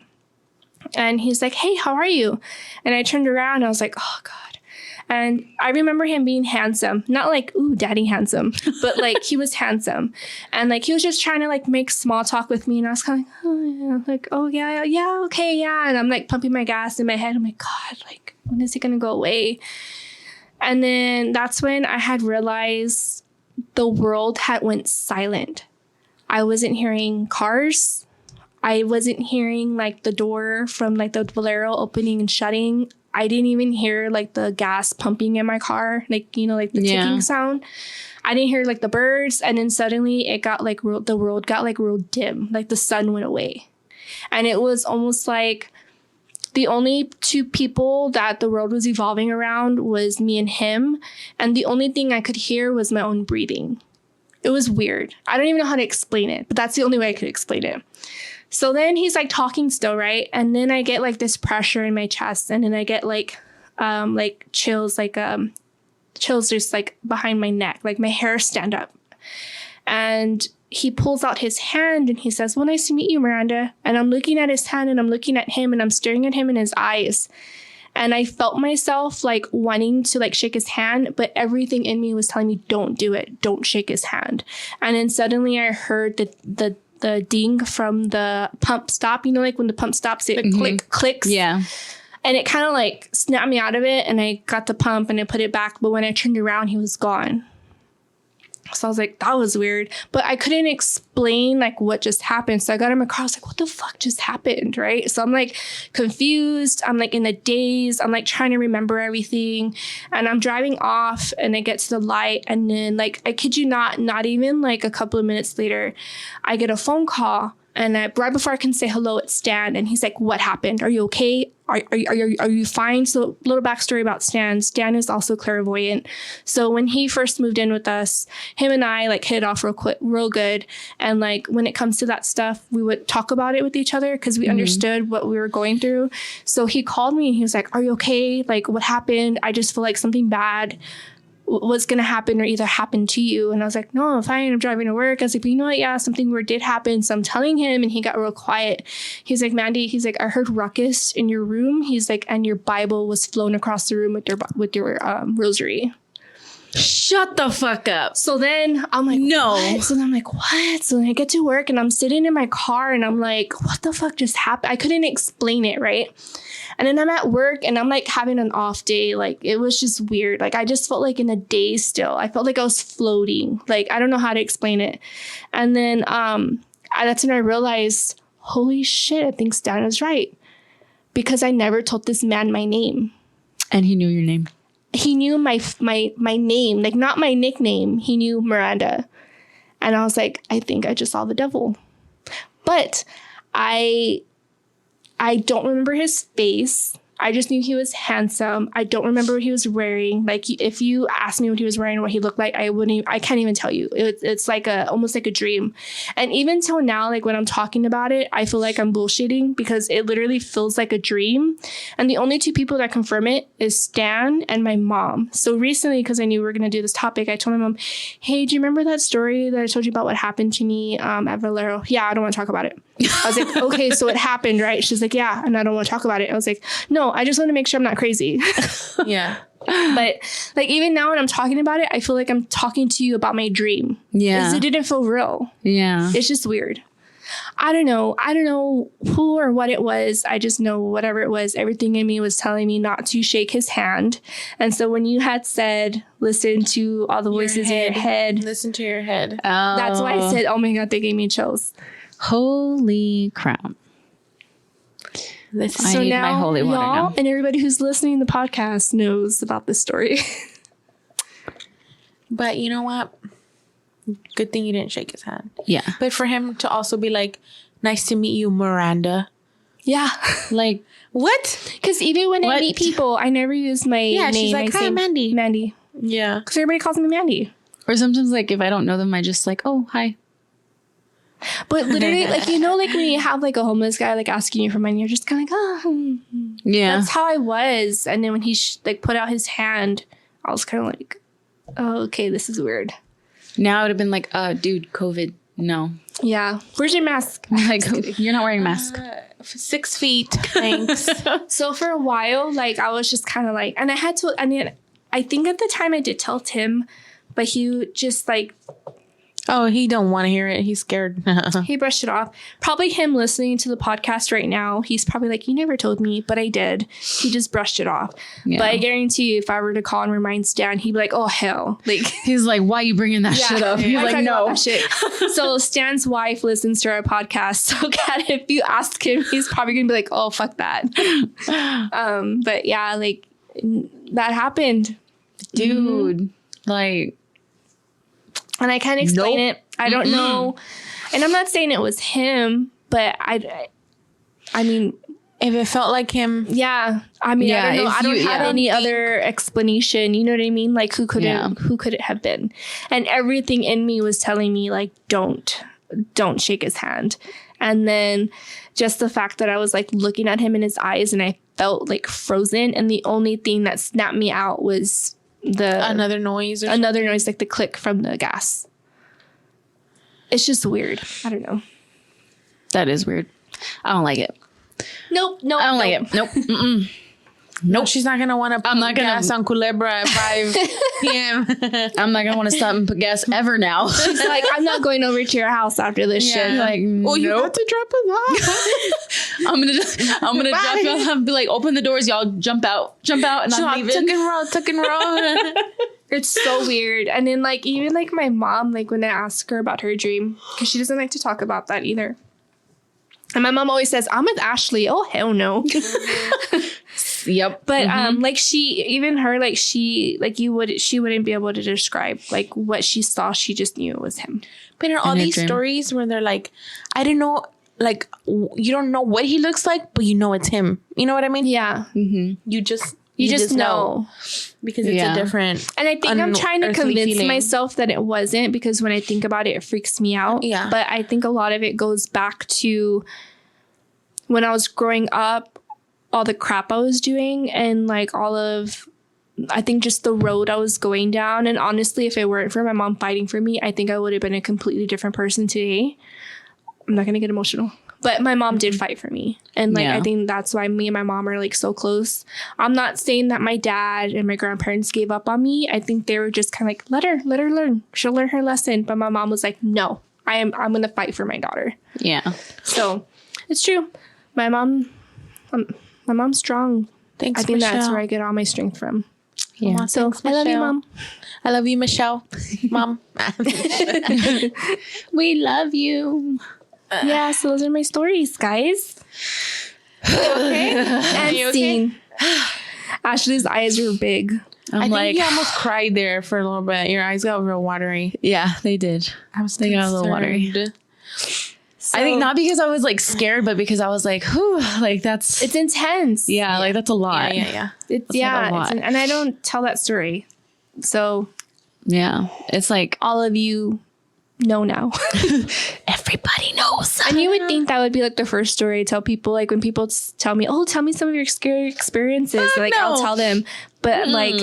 And he's like, hey, how are you? And I turned around and I was like, oh, God. And I remember him being handsome, not like, ooh, daddy handsome, but like he was handsome. And like he was just trying to like make small talk with me. And I was kind of like, oh, yeah, like, oh, yeah, okay, yeah. And I'm like pumping my gas in my head. I'm like, God, like, when is he going to go away? And then that's when I had realized the world had went silent. I wasn't hearing cars. I wasn't hearing like the door from like the Bolero opening and shutting. I didn't even hear like the gas pumping in my car, like, you know, like the ticking sound. I didn't hear like the birds. And then suddenly it got like the world got like real dim, like the sun went away. And it was almost like the only two people that the world was evolving around was me and him. And the only thing I could hear was my own breathing. It was weird. I don't even know how to explain it, but that's the only way I could explain it. So then he's like talking still, right? And then I get like this pressure in my chest, and then I get like chills, chills just like behind my neck, like my hair stand up. And he pulls out his hand and he says, well, nice to meet you, Miranda. And I'm looking at his hand and I'm looking at him and I'm staring at him in his eyes. And I felt myself like wanting to like shake his hand, but everything in me was telling me, don't do it. Don't shake his hand. And then suddenly I heard the ding from the pump stop, you know, like when the pump stops, it clicks. Yeah. And it kind of like snapped me out of it. And I got the pump and I put it back. But when I turned around, he was gone. So I was like, that was weird. But I couldn't explain like what just happened. So I got in my car. I was like, what the fuck just happened? Right. So I'm like confused. I'm like in a daze. I'm like trying to remember everything. And I'm driving off and I get to the light. And then like, I kid you not even like a couple of minutes later, I get a phone call. And right before I can say hello, it's Stan. And he's like, what happened? Are you okay? Are you fine? So little backstory about Stan. Stan is also clairvoyant. So when he first moved in with us, him and I like hit it off real good. And like when it comes to that stuff, we would talk about it with each other because we understood what we were going through. So he called me and he was like, are you okay? Like what happened? I just feel like something bad was going to happen or either happen to you. And I was like, no, I'm fine. I'm driving to work. I was like, but you know what? Yeah, something weird did happen. So I'm telling him and he got real quiet. He's like, Mandy, he's like, I heard ruckus in your room. He's like, and your Bible was flown across the room with your rosary. Shut the fuck up. So then I'm like, no. What? So then I'm like, what? So then I get to work and I'm sitting in my car and I'm like, what the fuck just happened? I couldn't explain it, right? And then I'm at work and I'm like having an off day. Like it was just weird. Like I just felt like in a daze still. I felt like I was floating. Like I don't know how to explain it. And then that's when I realized, holy shit, I think Stan is right. Because I never told this man my name. And he knew your name. He knew my name, like not my nickname. He knew Miranda. And I was like, I think I just saw the devil. But I don't remember his face. I just knew he was handsome. I don't remember what he was wearing. Like if you asked me what he was wearing or what he looked like, I can't even tell you. It's like almost like a dream. And even till now, like when I'm talking about it, I feel like I'm bullshitting because it literally feels like a dream. And the only two people that confirm it is Stan and my mom. So recently, because I knew we were going to do this topic, I told my mom, hey, do you remember that story that I told you about what happened to me at Valero? Yeah, I don't want to talk about it. I was like, okay, so it happened, right? She's like, yeah, and I don't want to talk about it. I was like, no, I just want to make sure I'm not crazy. Yeah. But like even now when I'm talking about it, I feel like I'm talking to you about my dream. Yeah. It didn't feel real. Yeah. It's just weird. I don't know who or what it was. I just know whatever it was, everything in me was telling me not to shake his hand. And so when you had said, listen to all the voices in your head. Listen to your head. Oh. That's why I said, oh my God, they gave me chills. Holy crap. So need now, my holy water y'all now. And everybody who's listening to the podcast knows about this story. But you know what? Good thing you didn't shake his hand. Yeah. But for him to also be like, nice to meet you, Miranda. Yeah. Like, what? Because even when I meet people, I never use my name. She's like, hi, Mandy. Mandy. Yeah. Because everybody calls me Mandy. or sometimes like if I don't know them, I just like, oh, hi. But literally, like, you know, like when you have like a homeless guy like asking you for money, you're just kind of like, oh, yeah. That's how I was. And then when he like put out his hand, I was kind of like, oh, okay, this is weird. Now I would have been like, dude, COVID, no. Yeah. Where's your mask? Like, you're not wearing a mask. 6 feet. Thanks. So for a while, like, I was just kind of like, and I think at the time I did tell Tim, but he just like, Oh, he don't want to hear it. He's scared. he brushed it off. Probably him listening to the podcast right now. He's probably like, you never told me, but I did. He just brushed it off. Yeah. But I guarantee you, if I were to call and remind Stan, he'd be like, oh, hell. Like, He's like, why are you bringing that shit up? He's why like, talk about no. that shit? So Stan's wife listens to our podcast. So Kat, if you ask him, he's probably going to be like, oh, fuck that. But yeah, like, that happened. Dude, like, And I can't explain it. I don't know. And I'm not saying it was him, but I mean, if it felt like him, yeah. I mean, Yeah, I don't know. if I don't you- have yeah. any other explanation. You know what I mean? Like, who could Yeah. it have been? And everything in me was telling me, like, don't shake his hand. And then just the fact that I was like looking at him in his eyes and I felt like frozen. And the only thing that snapped me out was another noise. Or another noise, like the click from the gas. It's just weird. I don't know. that is weird. I don't like it. Nope. I don't like it. Nope. Mm-mm. Nope. She's not gonna want to. I'm not gonna- gas on Culebra at 5 p.m. I'm not gonna want to stop and put gas ever now. It's like, I'm not going over to your house after this shit. Like, Oh, you nope. have to drop us off. I'm gonna drop you off and be like, open the doors, y'all jump out, and I'm leaving. Tuck and roll. It's so weird. And then like even like my mom, like when I ask her about her dream, because she doesn't like to talk about that either. And my mom always says, I'm with Ashley. Oh, hell no. Yep. But like she wouldn't be able to describe like what she saw. She just knew it was him. But in all In a these dream. stories where they're like, I don't know, like you don't know what he looks like, but you know it's him. You know what I mean? Yeah. You just know. because it's Yeah. a different. And I think I'm trying to unearthly convince feeling. myself that it wasn't, because when I think about it, it freaks me out. Yeah. But I think a lot of it goes back to when I was growing up, all the crap I was doing and like I think just the road I was going down. And honestly, if it weren't for my mom fighting for me, I think I would have been a completely different person today. I'm not going to get emotional. But my mom did fight for me. And like, Yeah. I think that's why me and my mom are like so close. I'm not saying that my dad and my grandparents gave up on me. I think they were just kind of like, let her learn. She'll learn her lesson. But my mom was like, no, I'm going to fight for my daughter. Yeah. So it's true. My mom's strong. Thanks, I think that's Michelle. where I get all my strength from. Yeah. So Thanks, I love you, Michelle. Mom. I love you, Michelle. Mom. We love you. Yeah, so those are my stories, guys. Okay. And You okay? scene. Ashley's eyes are big. I'm I think like, you almost cried there for a little bit. Your eyes got real watery. yeah, they did. I was They got a little watery. concerned. So I think not because I was like scared, but because I was like, whew, like that's it's intense. yeah, like that's a lot. Yeah. It's like a lot. and I don't tell that story. So Yeah. It's like all of you know now. everybody knows. And you would think that would be like the first story I tell people, like when people tell me, oh, tell me some of your scary experiences. Like I'll no. tell them. But like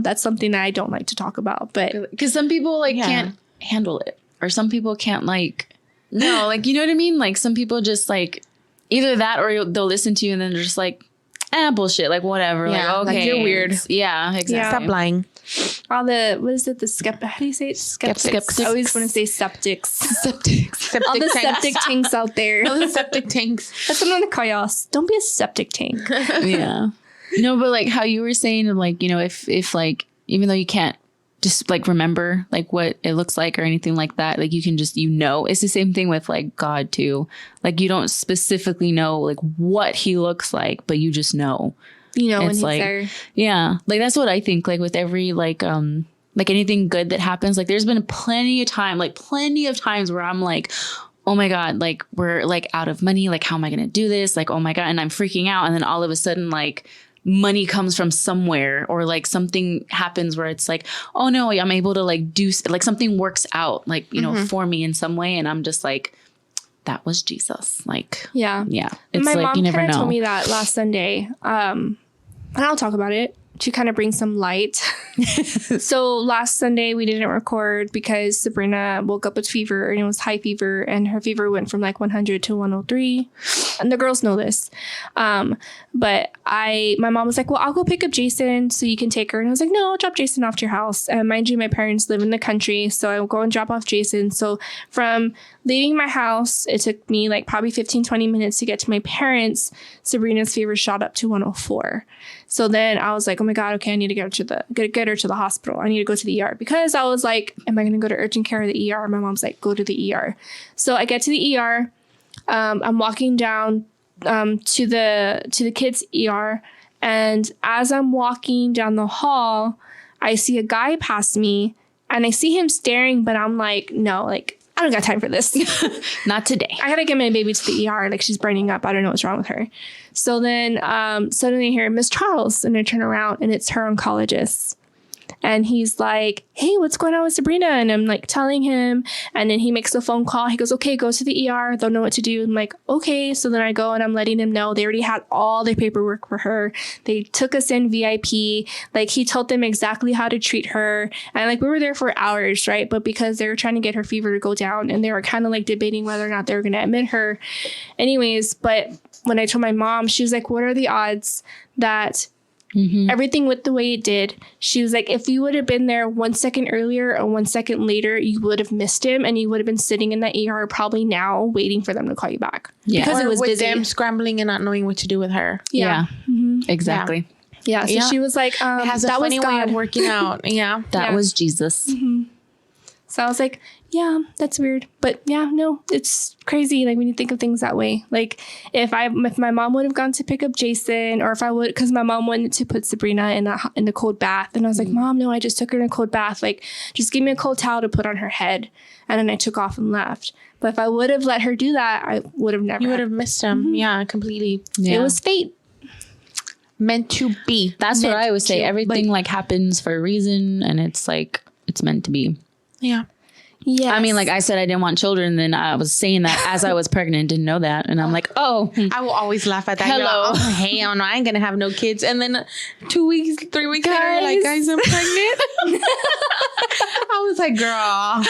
that's something that I don't like to talk about. But Because some people like Yeah. can't handle it, or some people can't like no, like you know what I mean. Like some people just like either that or they'll listen to you and then they're just like, bullshit, like whatever. Yeah, like like, okay, you're weird. Yeah, exactly. Stop lying. all the what is it? The how do you say it? Skeptics. I always want to say septics. Septic All the tanks. septic tanks out there. All the septic tanks. That's what I'm gonna call y'all. Don't be a septic tank. Yeah. No, but like how you were saying, like, you know, if like, even though you can't just like remember like what it looks like or anything like that, like you can just, you know, it's the same thing with like God too. Like you don't specifically know like what he looks like, but you just know. You know when It's he's like, there. yeah, like that's what I think. Like with every like anything good that happens, like there's been plenty of times where I'm like, oh my God, like we're like out of money. Like, how am I going to do this? Like, oh my God. And I'm freaking out. And then all of a sudden, like money comes from somewhere, or like something happens where it's like, oh no, I'm able to like do like something works out, like, you know, for me in some way. And I'm just like, that was Jesus. Like, Yeah. yeah. It's My like, mom you never kind of know. told me that last Sunday. And I'll talk about it. to kind of bring some light. So last Sunday we didn't record because Sabrina woke up with fever, and it was high fever, and her fever went from like 100 to 103. And the girls know this. But my mom was like, well, I'll go pick up Jason so you can take her. And I was like, no, I'll drop Jason off to your house. And mind you, my parents live in the country, so I will go and drop off Jason. So from leaving my house, it took me like probably 15-20 minutes to get to my parents. Sabrina's fever shot up to 104. So then I was like, oh my God, okay, I need to get her to the hospital. I need to go to the ER, because I was like, am I going to go to urgent care or the ER? My mom's like, go to the ER. So I get to the ER. I'm walking down to the kids' ER. And as I'm walking down the hall, I see a guy pass me, and I see him staring, but I'm like, no, like, I don't got time for this. Not today. I gotta get my baby to the ER. Like, she's burning up. I don't know what's wrong with her. So then suddenly I hear Miss Charles, and I turn around, and it's her oncologist. And he's like, hey, what's going on with Sabrina? And I'm like telling him. And then he makes a phone call. He goes, okay, go to the ER. They'll know what to do. I'm like, okay. So then I go and I'm letting him know they already had all the paperwork for her. They took us in VIP. Like, he told them exactly how to treat her. And like, we were there for hours, right? But because they were trying to get her fever to go down, and they were kind of like debating whether or not they were going to admit her. Anyways, but when I told my mom, she was like, what are the odds that everything went the way it did? She was like, if you would have been there 1 second earlier or 1 second later, you would have missed him, and you would have been sitting in that ER probably now waiting for them to call you back. Yeah. Because Or it was with busy. them scrambling and not knowing what to do with her. Yeah. Exactly. Yeah. So Yeah. she was like, It has a that was funny way God. of working out. Yeah. That Yeah. was Jesus. So I was like, yeah, that's weird. But yeah, no, it's crazy. Like, when you think of things that way, like if my mom would have gone to pick up Jason, or if I would, because my mom wanted to put Sabrina in the cold bath. And I was like, Mom, no, I just took her in a cold bath. Like, just give me a cold towel to put on her head. And then I took off and left. But if I would have let her do that, I would have never. You would have missed him. Yeah, completely. Yeah. It was fate. Meant to be. That's what meant I would say. to, Everything like happens for a reason, and it's like, it's meant to be. Yeah. Yeah. I mean, like I said, I didn't want children. Then I was saying that as I was pregnant, didn't know that. And I'm like, oh, I will always laugh at that. Hello. You're like, oh, hell no, I ain't gonna have no kids. And then 2 weeks, 3 weeks later, you're like, guys, I'm pregnant. I was like, girl,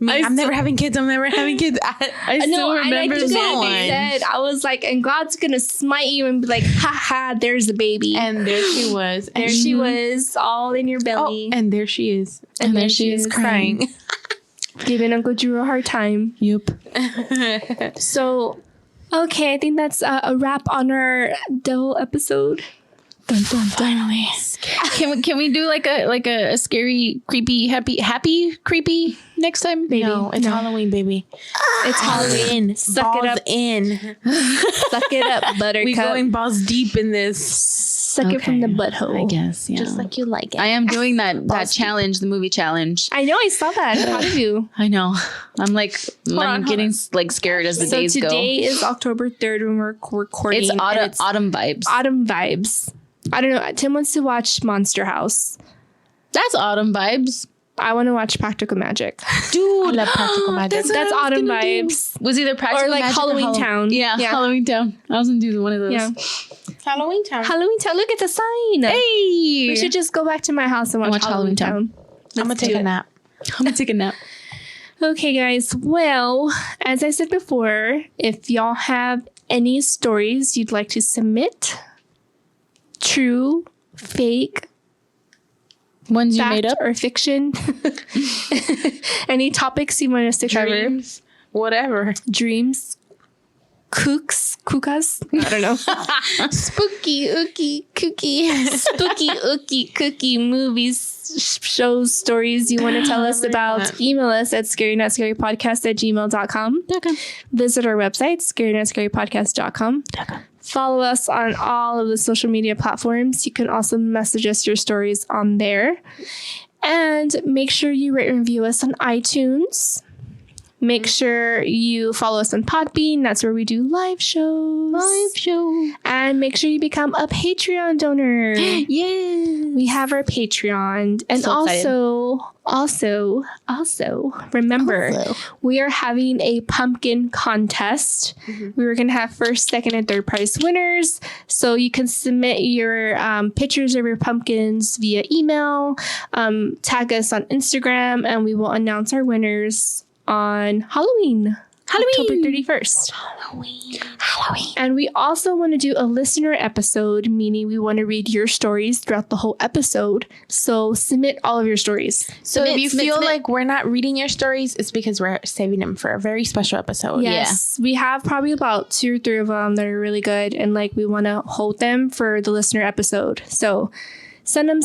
I'm never having kids. I'm never having kids. I still remember and that one. said, I was like, and God's gonna smite you and be like, ha ha, there's the baby. And there she was. there she was, all in your belly. Oh, and there she is. and there she is Crying. Giving Uncle Drew a hard time. Yep. So, okay, I think that's a wrap on our devil episode. Dun, dun, finally. Can we do like a scary, creepy, happy, creepy next time? Maybe. No, it's Halloween, baby. It's Halloween. Suck it Balls up. in. Suck it up, Buttercup. We going balls deep in this. Suck it from the butthole. I guess. Yeah. Just like you like it. I am doing that challenge, the movie challenge. I know, I saw that. How did you? I know. I'm like, I'm getting like scared as the So days go. today is October 3rd when we're recording. It's and autumn vibes. Autumn vibes. I don't know. Tim wants to watch Monster House. That's autumn vibes. I want to watch Practical Magic. Dude, I love practical magic. That's autumn vibes. Was either practical Or like magic Halloween Town. Yeah, Yeah. Halloween Town. I was gonna do one of those. Yeah. Halloween time. Halloween Town. Look at the sign. Hey, We should just go back to my house and watch Halloween Town. I'm gonna take a nap. I'm gonna take a nap. Okay, guys. Well, as I said before, if y'all have any stories you'd like to submit, true, fake, Ones you fact, made up. or fiction, any topics you want us to cover, Dreams. Whatever. dreams, kukas, I don't know, Spooky, ooky, kooky. spooky, ooky, cookie movies, shows, stories you want to tell us about, email us at scarynotScaryPodcast@gmail.com. Visit our website, scarynotScaryPodcast.com. Follow us on all of the social media platforms. You can also message us your stories on there. And make sure you rate and review us on iTunes. Make sure you follow us on Podbean. That's where we do live shows. And make sure you become a Patreon donor. Yeah. We have our Patreon. And So also, remember, we are having a pumpkin contest. We were going to have first, second, and third prize winners. So you can submit your pictures of your pumpkins via email, tag us on Instagram, and we will announce our winners on Halloween. October 31st. Halloween. And we also want to do a listener episode, meaning we want to read your stories throughout the whole episode. So submit all of your stories. So if you feel like we're not reading your stories, it's because we're saving them for a very special episode. Yes. Yeah. We have probably about 2 or 3 of them that are really good. And like we want to hold them for the listener episode. So send them,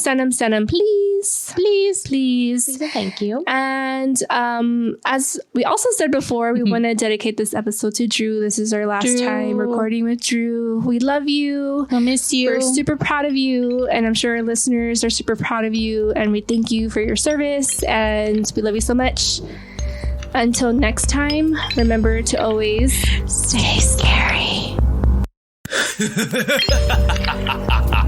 please. Please. Thank you. And as we also said before, we want to dedicate this episode to Drew. This is our last time recording with Drew. We love you. I'll miss you. We're super proud of you. And I'm sure our listeners are super proud of you. And we thank you for your service. And we love you so much. Until next time, remember to always stay scary. Ha ha ha ha.